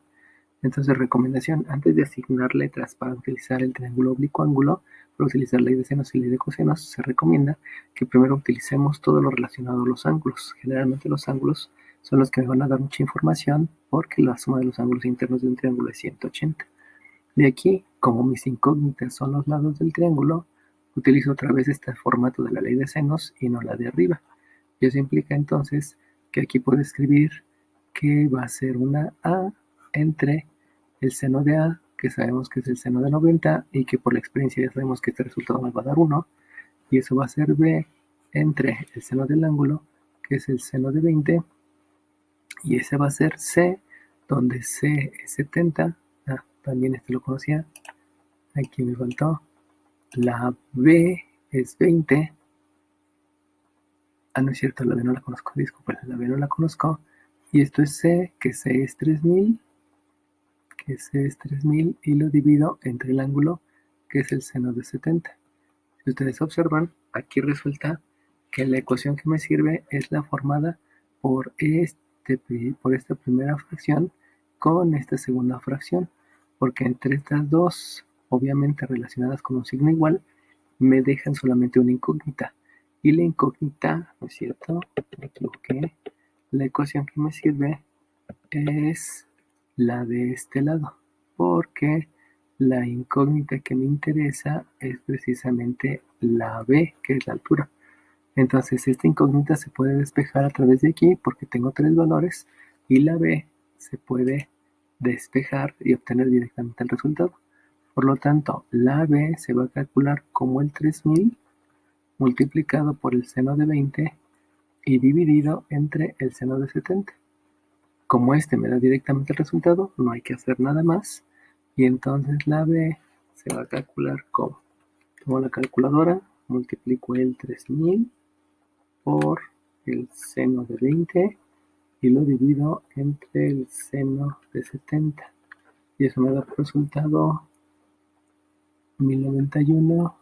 Entonces, recomendación, antes de asignar letras para utilizar el triángulo oblicuo-ángulo, para utilizar ley de senos y ley de cosenos, se recomienda que primero utilicemos todo lo relacionado a los ángulos. Generalmente los ángulos son los que me van a dar mucha información porque la suma de los ángulos internos de un triángulo es 180. De aquí, como mis incógnitas son los lados del triángulo, utilizo otra vez este formato de la ley de senos y no la de arriba. Y eso implica entonces que aquí puedo escribir que va a ser una A entre el seno de A, que sabemos que es el seno de 90 y que por la experiencia ya sabemos que este resultado me va a dar 1, y eso va a ser B entre el seno del ángulo, que es el seno de 20, y ese va a ser C, donde C es 70, también este lo conocía, aquí me faltó, la B es 20, no es cierto, la B no la conozco, disculpen, la B no la conozco, y esto es C, que C es 3000, que C es 3000, y lo divido entre el ángulo, que es el seno de 70. Si ustedes observan, aquí resulta que la ecuación que me sirve es la formada por esta primera fracción con esta segunda fracción, porque entre estas dos, obviamente relacionadas con un signo igual, me dejan solamente una incógnita. Y la incógnita, ¿no es cierto? Me equivoqué. La ecuación que me sirve es la de este lado, porque la incógnita que me interesa es precisamente la B, que es la altura. Entonces esta incógnita se puede despejar a través de aquí porque tengo tres valores y la B se puede despejar y obtener directamente el resultado. Por lo tanto, la B se va a calcular como el 3000 multiplicado por el seno de 20 y dividido entre el seno de 70. Como este me da directamente el resultado, no hay que hacer nada más. Y entonces la B se va a calcular como. Tomo la calculadora, multiplico el 3000 por el seno de 20 y lo divido entre el seno de 70. Y eso me da por resultado 1091.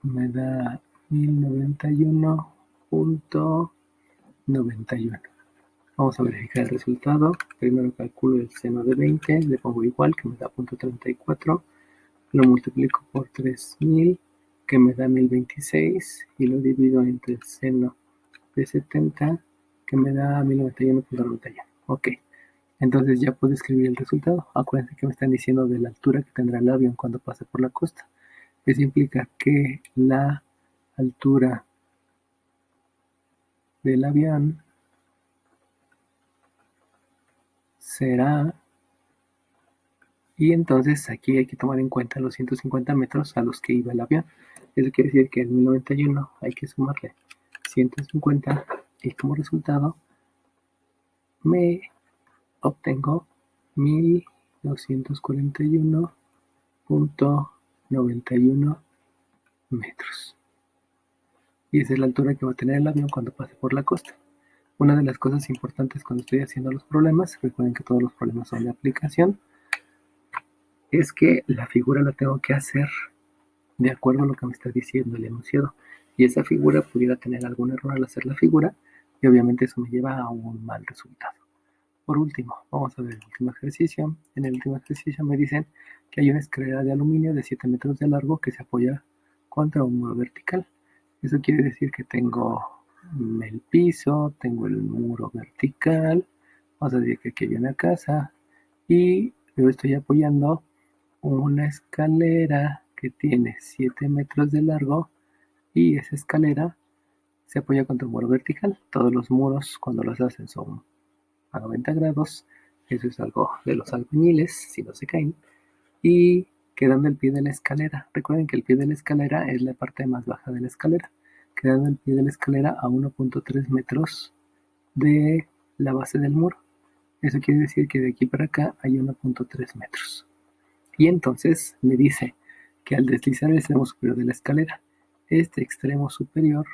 Me da 1091.91. Vamos a verificar el resultado. Primero calculo el seno de 20, le pongo igual, que me da 0.34. Lo multiplico por 3000, que me da 1026, y lo divido entre el seno de 70, que me da 1091.91. Ok, entonces ya puedo escribir el resultado. Acuérdense que me están diciendo de la altura que tendrá el avión cuando pase por la costa. Eso implica que la altura del avión será, y entonces aquí hay que tomar en cuenta los 150 metros a los que iba el avión. Eso quiere decir que en 1091 hay que sumarle 150 y como resultado me obtengo 1241.91 metros. Y esa es la altura que va a tener el avión cuando pase por la costa. Una de las cosas importantes cuando estoy haciendo los problemas, recuerden que todos los problemas son de aplicación, es que la figura la tengo que hacer de acuerdo a lo que me está diciendo el enunciado. Y esa figura pudiera tener algún error al hacer la figura y obviamente eso me lleva a un mal resultado. Por último, vamos a ver el último ejercicio. En el último ejercicio me dicen que hay una escalera de aluminio de 7 metros de largo que se apoya contra un muro vertical. Eso quiere decir que tengo el piso, tengo el muro vertical, vamos a decir que aquí hay una casa y yo estoy apoyando una escalera que tiene 7 metros de largo y esa escalera se apoya contra un muro vertical. Todos los muros cuando los hacen son a 90 grados, eso es algo de los albañiles, si no se caen, y quedando el pie de la escalera. Recuerden que el pie de la escalera es la parte más baja de la escalera, quedando el pie de la escalera a 1.3 metros de la base del muro. Eso quiere decir que de aquí para acá hay 1.3 metros. Y entonces me dice que al deslizar el extremo superior de la escalera, este extremo superior,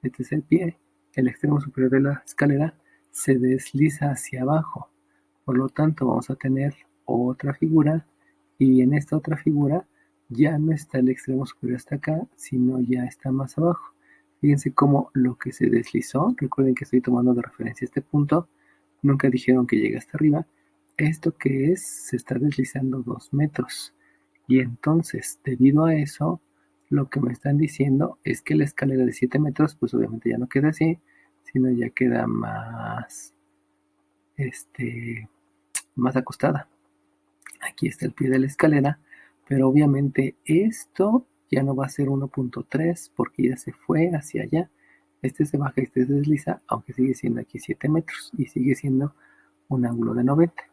este es el pie, el extremo superior de la escalera se desliza hacia abajo. Por lo tanto, vamos a tener otra figura y en esta otra figura ya no está el extremo superior hasta acá, sino ya está más abajo. Fíjense cómo lo que se deslizó, recuerden que estoy tomando de referencia este punto, nunca dijeron que llegue hasta arriba. Esto que es, se está deslizando 2 metros. Y entonces, debido a eso, lo que me están diciendo es que la escalera de 7 metros, pues obviamente ya no queda así, sino ya queda más, más acostada. Aquí está el pie de la escalera, pero obviamente esto ya no va a ser 1.3 porque ya se fue hacia allá. Este se baja y este se desliza, aunque sigue siendo aquí 7 metros y sigue siendo un ángulo de 90.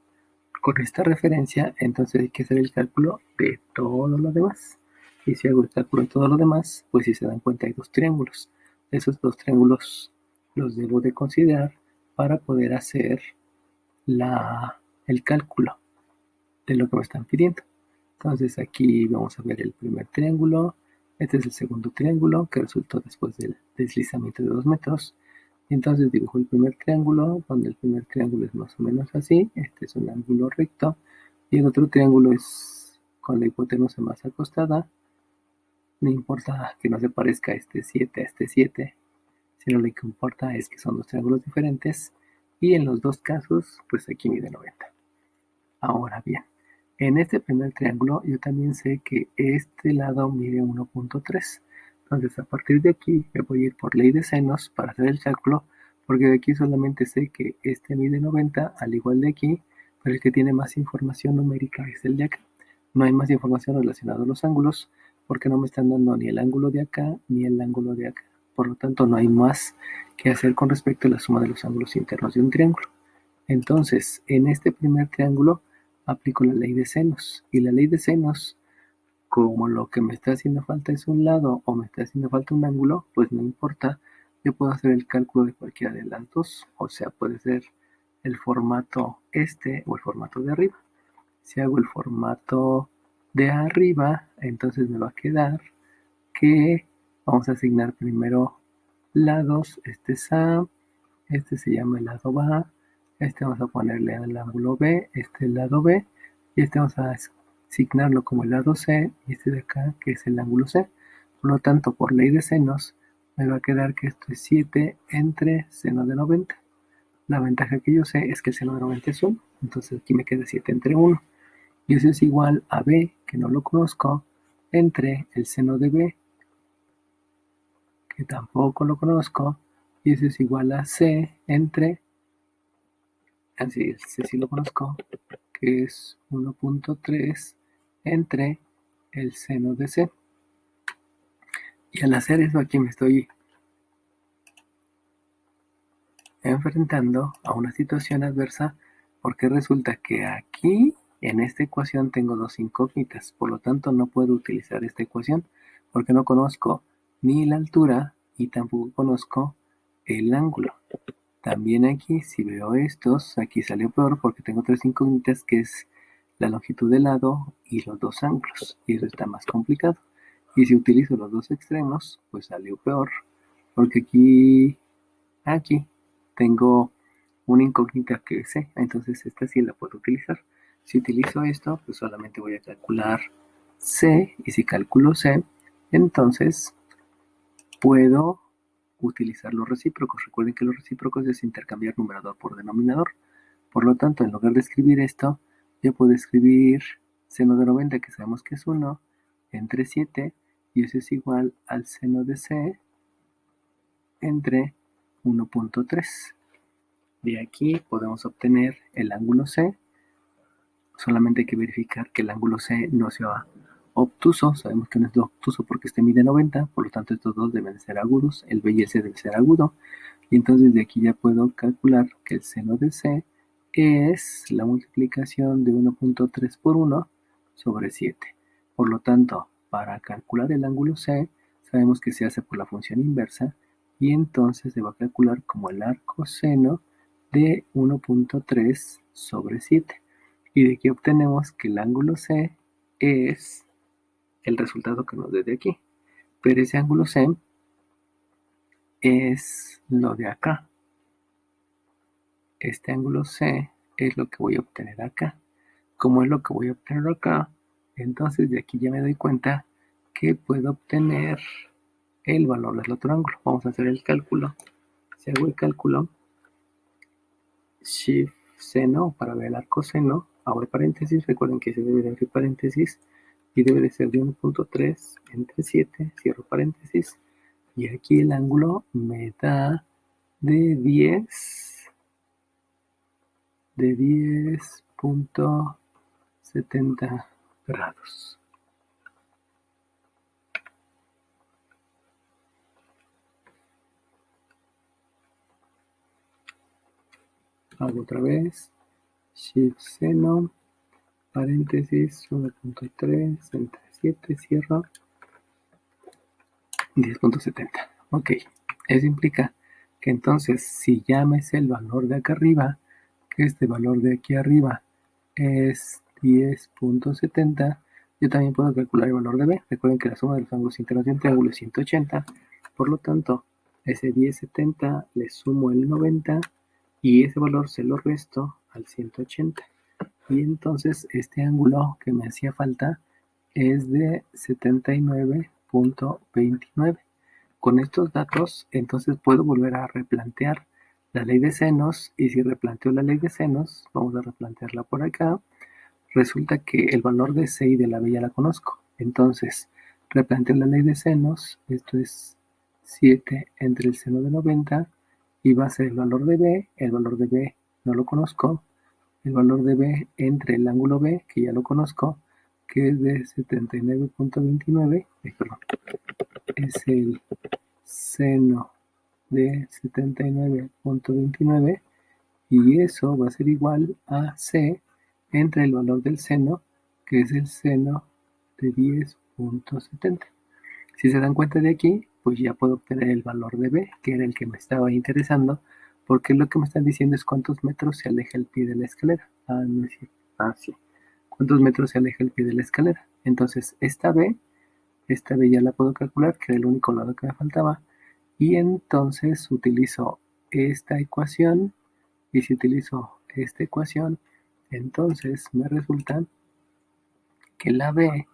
Con esta referencia, entonces hay que hacer el cálculo de todo lo demás. Y si hago el cálculo de todo lo demás, pues si se dan cuenta hay dos triángulos. Esos dos triángulos los debo de considerar para poder hacer el cálculo de lo que me están pidiendo. Entonces aquí vamos a ver el primer triángulo. Este es el segundo triángulo que resultó después del deslizamiento de 2 metros. Y entonces dibujo el primer triángulo, donde el primer triángulo es más o menos así. Este es un ángulo recto. Y el otro triángulo es con la hipotenusa más acostada. No importa que no se parezca este 7 a este 7, sino lo que importa es que son dos triángulos diferentes. Y en los dos casos, pues aquí mide 90. Ahora bien, En este primer triángulo yo también sé que este lado mide 1.3. Entonces a partir de aquí me voy a ir por ley de senos para hacer el cálculo, porque de aquí solamente sé que este mide 90, al igual de aquí, pero el que tiene más información numérica es el de acá. No hay más información relacionada a los ángulos, porque no me están dando ni el ángulo de acá ni el ángulo de acá. Por lo tanto, no hay más que hacer con respecto a la suma de los ángulos internos de un triángulo. Entonces, en este primer triángulo aplico la ley de senos. Y la ley de senos, como lo que me está haciendo falta es un lado o me está haciendo falta un ángulo, pues no importa. Yo puedo hacer el cálculo de cualquiera de las dos. O sea, puede ser el formato este o el formato de arriba. Si hago el formato de arriba, entonces me va a quedar que vamos a asignar primero lados. Este es A, este se llama el lado A, este vamos a ponerle al ángulo B, este el lado B, y este vamos a asignarlo como el lado C, y este de acá que es el ángulo C. Por lo tanto, por ley de senos, me va a quedar que esto es 7 entre seno de 90. La ventaja que yo sé es que el seno de 90 es 1, entonces aquí me queda 7 entre 1. Y eso es igual a B, que no lo conozco, entre el seno de B, que tampoco lo conozco, y eso es igual a C entre, así es, C sí lo conozco, que es 1.3 entre el seno de C. Y al hacer eso aquí me estoy enfrentando a una situación adversa, porque resulta que aquí en esta ecuación tengo dos incógnitas, por lo tanto no puedo utilizar esta ecuación porque no conozco ni la altura y tampoco conozco el ángulo. También aquí, si veo estos, aquí salió peor porque tengo tres incógnitas, que es la longitud del lado y los dos ángulos, y eso está más complicado. Y si utilizo los dos extremos, pues salió peor, porque aquí tengo una incógnita que sé, entonces esta sí la puedo utilizar. Si utilizo esto, pues solamente voy a calcular C, y si calculo C, entonces puedo utilizar los recíprocos. Recuerden que los recíprocos es intercambiar numerador por denominador. Por lo tanto, en lugar de escribir esto, yo puedo escribir seno de 90, que sabemos que es 1, entre 7, y eso es igual al seno de C entre 1.3. De aquí podemos obtener el ángulo C. Solamente hay que verificar que el ángulo C no sea obtuso. Sabemos que no es obtuso porque este mide 90, por lo tanto estos dos deben ser agudos, el B y el C deben ser agudo. Y entonces de aquí ya puedo calcular que el seno de C es la multiplicación de 1.3 por 1 sobre 7. Por lo tanto, para calcular el ángulo C, sabemos que se hace por la función inversa, y entonces se va a calcular como el arcoseno de 1.3 sobre 7. Y de aquí obtenemos que el ángulo C es el resultado que nos dé de aquí. Pero ese ángulo C es lo de acá. Este ángulo C es lo que voy a obtener acá. Como es lo que voy a obtener acá, entonces de aquí ya me doy cuenta que puedo obtener el valor del otro ángulo. Vamos a hacer el cálculo. Si hago el cálculo, Shift seno para ver el arcoseno, abro paréntesis, recuerden que se debe de abrir paréntesis y debe de ser de 1.3 entre 7, cierro paréntesis, y aquí el ángulo me da de 10.70 grados. Hago otra vez, Shift seno, paréntesis, 1.3 entre 7, cierro, 10.70. Ok, eso implica que entonces si ya me sé el valor de acá arriba, que este valor de aquí arriba es 10.70, yo también puedo calcular el valor de B. Recuerden que la suma de los ángulos internos de un triángulo es 180, por lo tanto, ese 10.70 le sumo el 90 y ese valor se lo resto al 180. Y entonces este ángulo que me hacía falta es de 79.29. Con estos datos, entonces puedo volver a replantear la ley de senos, y si replanteo la ley de senos, vamos a replantearla por acá. resulta que el valor de C y de la B ya la conozco. Entonces, replanteo la ley de senos. Esto es 7 entre el seno de 90 y va a ser el valor de B. El valor de B no lo conozco. El valor de B entre el ángulo B, que ya lo conozco, que es de 79.29. Perdón, es el seno de 79.29 y eso va a ser igual a C entre el valor del seno, que es el seno de 10.70. Si se dan cuenta de aquí, pues ya puedo obtener el valor de B, que era el que me estaba interesando, porque lo que me están diciendo es cuántos metros se aleja el pie de la escalera. No es cierto. Sí. ¿Cuántos metros se aleja el pie de la escalera? Entonces, esta B ya la puedo calcular, que era el único lado que me faltaba. Y entonces utilizo esta ecuación, y si utilizo esta ecuación, entonces me resulta que la B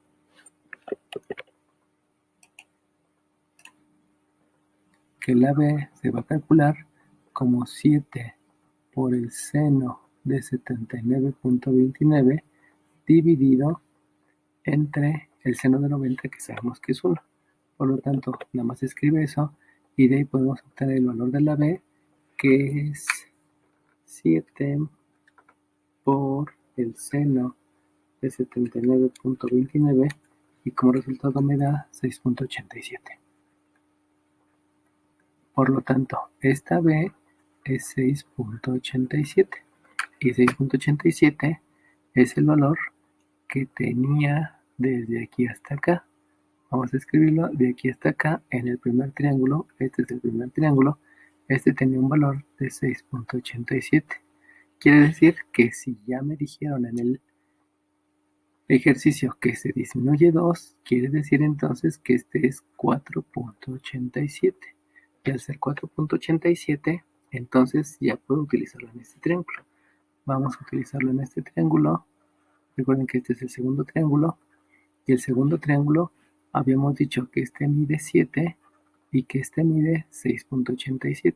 se va a calcular como 7 por el seno de 79.29 dividido entre el seno de 90, que sabemos que es 1. Por lo tanto, nada más escribe eso y de ahí podemos obtener el valor de la B, que es 7 por el seno de 79.29 y como resultado me da 6.87. Por lo tanto, esta B es 6.87 y 6.87 es el valor que tenía desde aquí hasta acá. Vamos a escribirlo de aquí hasta acá en el primer triángulo. Este es el primer triángulo. Este tenía un valor de 6.87. Quiere decir que si ya me dijeron en el ejercicio que se disminuye 2, quiere decir entonces que este es 4.87. Y al ser 4.87, entonces ya puedo utilizarlo en este triángulo. Vamos a utilizarlo en este triángulo. Recuerden que este es el segundo triángulo. Y el segundo triángulo habíamos dicho que este mide 7 y que este mide 6.87.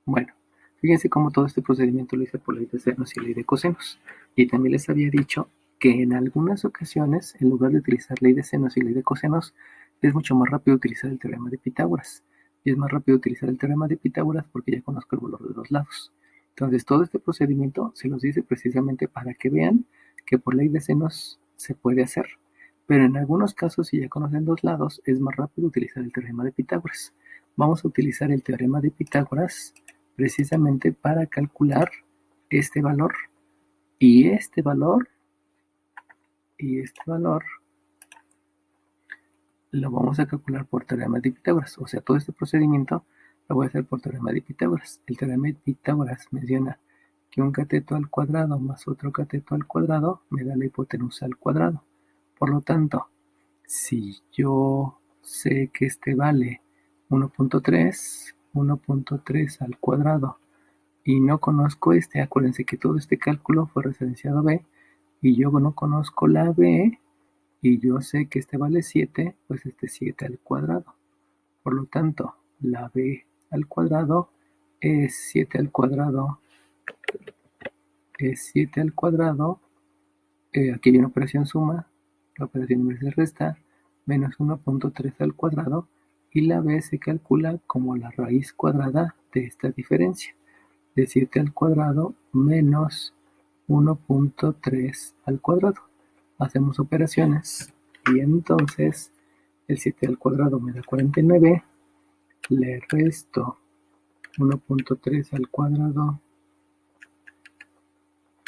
Bueno, fíjense cómo todo este procedimiento lo hice por ley de senos y ley de cosenos. Y también les había dicho que en algunas ocasiones, en lugar de utilizar ley de senos y ley de cosenos, es mucho más rápido utilizar el teorema de Pitágoras. Y es más rápido utilizar el teorema de Pitágoras porque ya conozco el valor de los lados. Entonces, todo este procedimiento se los dice precisamente para que vean que por ley de senos se puede hacer. Pero en algunos casos, si ya conocen dos lados, es más rápido utilizar el teorema de Pitágoras. Vamos a utilizar el teorema de Pitágoras precisamente para calcular este valor. Y este valor lo vamos a calcular por teorema de Pitágoras. O sea, todo este procedimiento lo voy a hacer por teorema de Pitágoras. El teorema de Pitágoras menciona que un cateto al cuadrado más otro cateto al cuadrado me da la hipotenusa al cuadrado. Por lo tanto, si yo sé que este vale 1.3 al cuadrado y no conozco este, acuérdense que todo este cálculo fue referenciado a B y yo no conozco la B y yo sé que este vale 7, pues este 7 al cuadrado. Por lo tanto, la B al cuadrado es 7 al cuadrado, aquí hay una operación suma, la operación inversa es restar, menos 1.3 al cuadrado, y la B se calcula como la raíz cuadrada de esta diferencia, de 7 al cuadrado menos 1.3 al cuadrado. Hacemos operaciones y entonces el 7 al cuadrado me da 49, le resto 1.3 al cuadrado,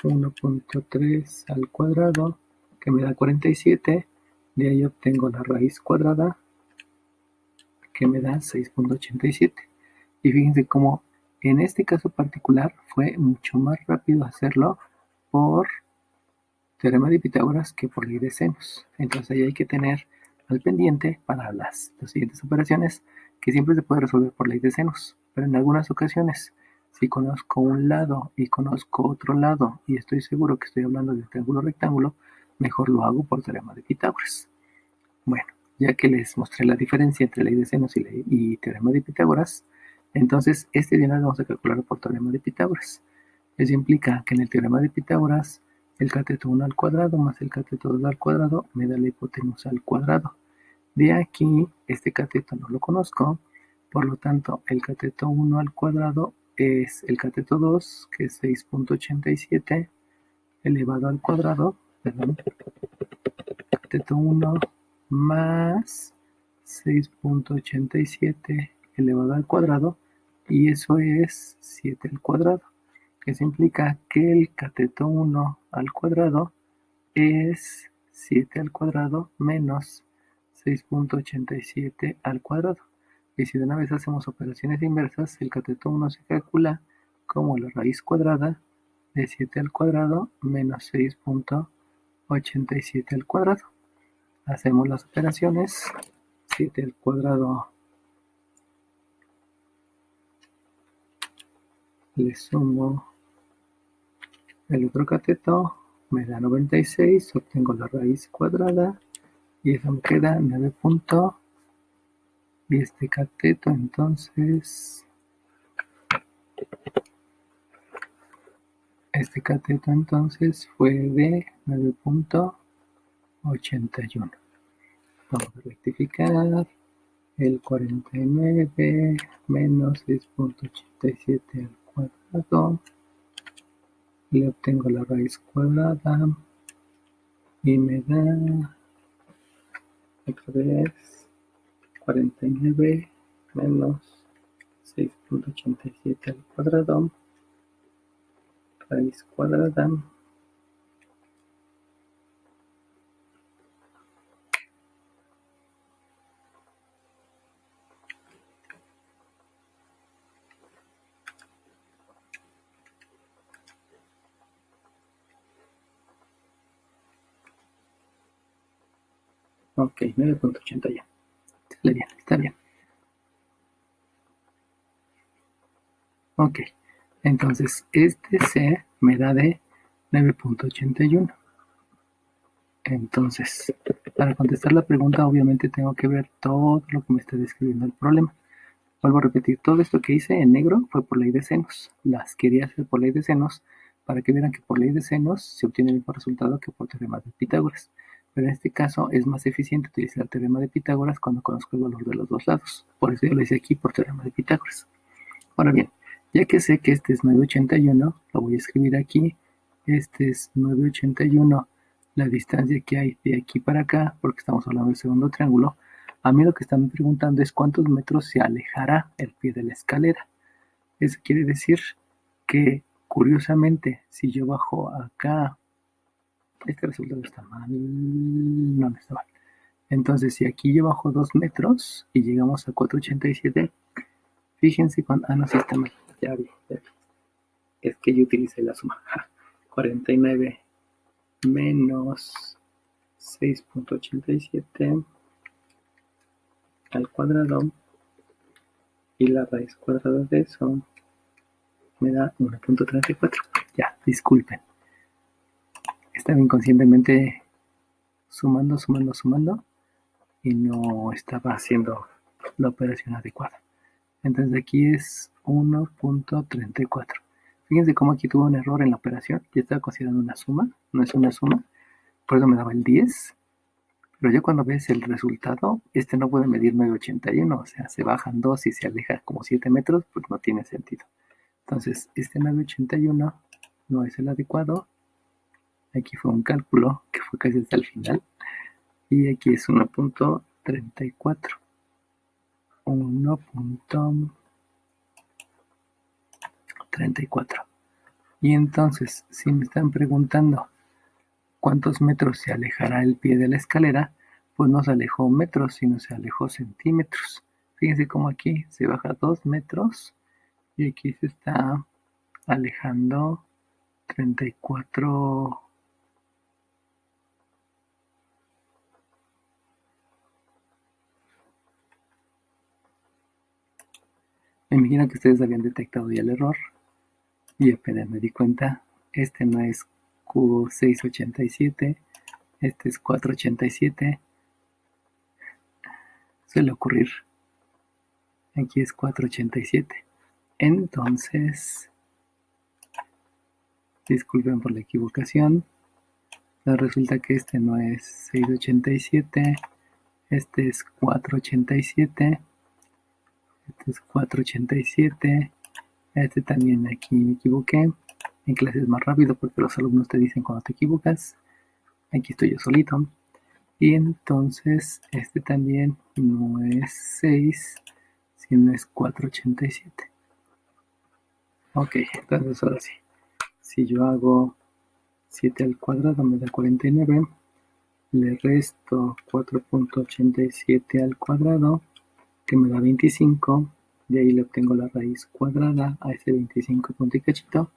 1.3 al cuadrado, que me da 47, de ahí obtengo la raíz cuadrada, que me da 6.87. Y fíjense cómo en este caso particular fue mucho más rápido hacerlo por teorema de Pitágoras que por ley de senos. Entonces ahí hay que tener al pendiente para las siguientes operaciones que siempre se puede resolver por ley de senos, pero en algunas ocasiones, si conozco un lado y conozco otro lado y estoy seguro que estoy hablando de triángulo rectángulo, mejor lo hago por teorema de Pitágoras. Bueno, ya que les mostré la diferencia entre ley de senos y teorema de Pitágoras, entonces este bien lo vamos a calcular por teorema de Pitágoras. Eso implica que en el teorema de Pitágoras El cateto 1 al cuadrado más el cateto 2 al cuadrado me da la hipotenusa al cuadrado. De aquí, este cateto no lo conozco, por lo tanto, el cateto 1 al cuadrado es el cateto 2, que es 6.87, elevado al cuadrado, perdón, cateto 1 más 6.87 elevado al cuadrado, y eso es 7 al cuadrado. Eso implica que el cateto 1 al cuadrado es 7 al cuadrado menos 6.87 al cuadrado. Y si de una vez hacemos operaciones inversas, el cateto 1 se calcula como la raíz cuadrada de 7 al cuadrado menos 6.87 al cuadrado. Hacemos las operaciones. 7 al cuadrado le sumo el otro cateto, me da 96, obtengo la raíz cuadrada y eso me queda 9 puntos. Y este cateto entonces fue de 9.81. Vamos a rectificar el 49 menos 6.87 al cuadrado. Le obtengo la raíz cuadrada y me da otra vez 49 menos 6.87 al cuadrado, raíz cuadrada. Ok, 9.80 ya. Sale bien, está bien. Ok, entonces este C me da de 9.81. Entonces, para contestar la pregunta, obviamente tengo que ver todo lo que me está describiendo el problema. Vuelvo a repetir, todo esto que hice en negro fue por ley de senos. Las quería hacer por ley de senos para que vieran que por ley de senos se obtiene el mismo resultado que por teorema de Pitágoras. Pero en este caso es más eficiente utilizar el teorema de Pitágoras cuando conozco el valor de los dos lados. Por eso yo lo hice aquí por teorema de Pitágoras. Ahora bien, ya que sé que este es 981, lo voy a escribir aquí. Este es 981, la distancia que hay de aquí para acá, porque estamos hablando del segundo triángulo. A mí lo que están preguntando es cuántos metros se alejará el pie de la escalera. Eso quiere decir que, curiosamente, si yo bajo acá, este resultado está mal, no está mal. Entonces, si aquí yo bajo 2 metros y llegamos a 487, fíjense cuando... no, sí está mal. Ya vi. Es que yo utilicé la suma. 49 menos 6.87 al cuadrado y la raíz cuadrada de eso me da 1.34. Ya, disculpen. Estaba inconscientemente sumando y no estaba haciendo la operación adecuada. Entonces aquí es 1.34. Fíjense cómo aquí tuvo un error en la operación. Yo estaba considerando una suma, no es una suma, por eso me daba el 10. Pero ya cuando ves el resultado, este no puede medir 981, o sea, se bajan 2 y se aleja como 7 metros, pues no tiene sentido. Entonces, este 981 no es el adecuado. Aquí fue un cálculo que fue casi hasta el final. Y aquí es 1.34. 1.34. Y entonces, si me están preguntando cuántos metros se alejará el pie de la escalera, pues no se alejó metros, sino se alejó centímetros. Fíjense cómo aquí se baja 2 metros y aquí se está alejando 34. Me imagino que ustedes habían detectado ya el error y apenas me di cuenta. Este no es Q687, este es 487. Suele ocurrir. Aquí es 487. Entonces, disculpen por la equivocación. resulta que este no es 687, este es 487, este es 487, este también aquí me equivoqué. En clase es más rápido porque los alumnos te dicen cuando te equivocas. Aquí estoy yo solito. Y entonces este también no es 6, sino es 487. Ok, entonces ahora sí. Si yo hago 7 al cuadrado me da 49. Le resto 4.87 al cuadrado, que me da 25. De ahí le obtengo la raíz cuadrada a ese 25 punto y cachito.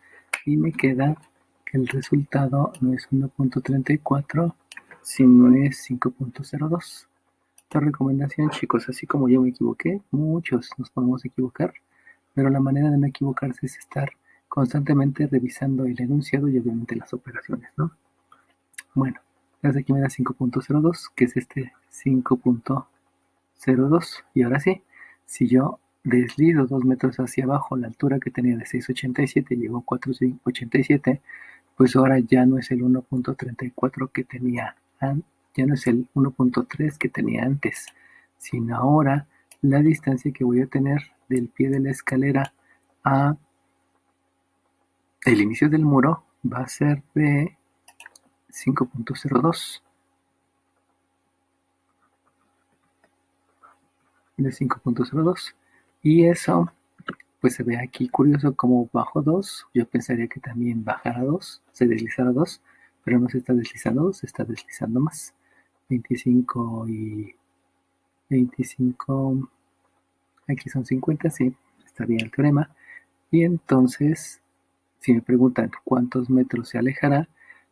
Y me queda que el resultado no es 1.34, sino es 5.02. La recomendación, chicos, así como yo me equivoqué, muchos nos podemos equivocar, pero la manera de no equivocarse es estar constantemente revisando el enunciado y obviamente las operaciones, ¿no? Bueno, desde aquí me da 5.02, que es este 5.02. Y ahora sí, si yo deslizo 2 metros hacia abajo, la altura que tenía de 6.87 llegó a 4.87, pues ahora ya no es el 1.34 que tenía, ya no es el 1.3 que tenía antes, sino ahora la distancia que voy a tener del pie de la escalera a el inicio del muro va a ser de 5.02. De 5.02. Y eso, pues se ve aquí curioso como bajo 2. Yo pensaría que también bajara 2, se deslizara 2, pero no se está deslizando 2, se está deslizando más. 25 y 25, aquí son 50, sí, está bien el teorema. Y entonces, si me preguntan cuántos metros se alejará,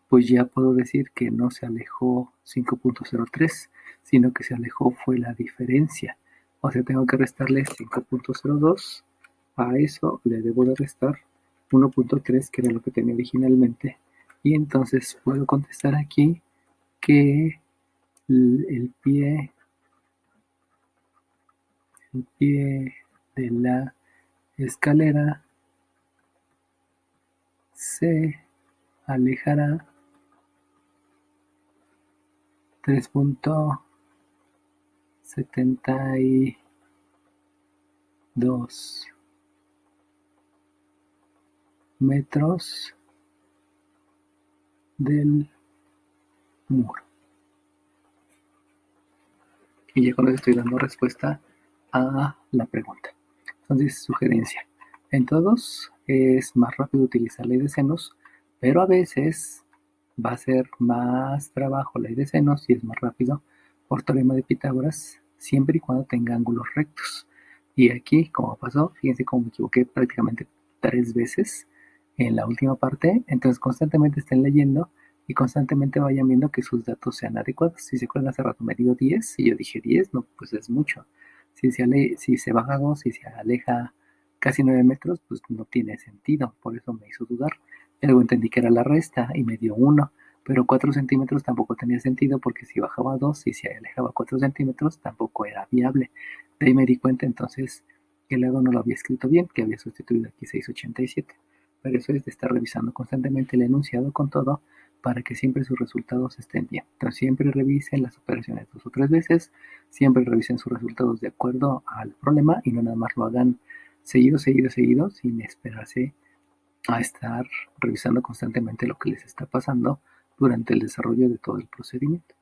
pues ya puedo decir que no se alejó 5.03, sino que se alejó fue la diferencia. O sea, tengo que restarle 5.02, a eso le debo de restar 1.3, que era lo que tenía originalmente. Y entonces puedo contestar aquí que el pie de la escalera se alejará 3.72 metros del muro. Y ya con eso estoy dando respuesta a la pregunta. Entonces, sugerencia. En todos es más rápido utilizar ley de senos, pero a veces va a ser más trabajo ley de senos y es más rápido por teorema de Pitágoras, siempre y cuando tenga ángulos rectos. Y aquí, como pasó, fíjense cómo me equivoqué prácticamente 3 veces en la última parte. Entonces, constantemente estén leyendo y constantemente vayan viendo que sus datos sean adecuados. Si se acuerdan, hace rato me dio 10 y yo dije 10, no, pues es mucho. Si se baja 2, si se aleja casi 9 metros, pues no tiene sentido. Por eso me hizo dudar. Y luego entendí que era la resta y me dio 1. Pero 4 centímetros tampoco tenía sentido porque si bajaba 2 y se alejaba 4 centímetros tampoco era viable. De ahí me di cuenta entonces que el lado no lo había escrito bien, que había sustituido aquí 687. Pero eso es de estar revisando constantemente el enunciado con todo para que siempre sus resultados estén bien. Entonces siempre revisen las operaciones 2 o 3 veces, siempre revisen sus resultados de acuerdo al problema y no nada más lo hagan seguido, sin esperarse a estar revisando constantemente lo que les está pasando durante el desarrollo de todo el procedimiento.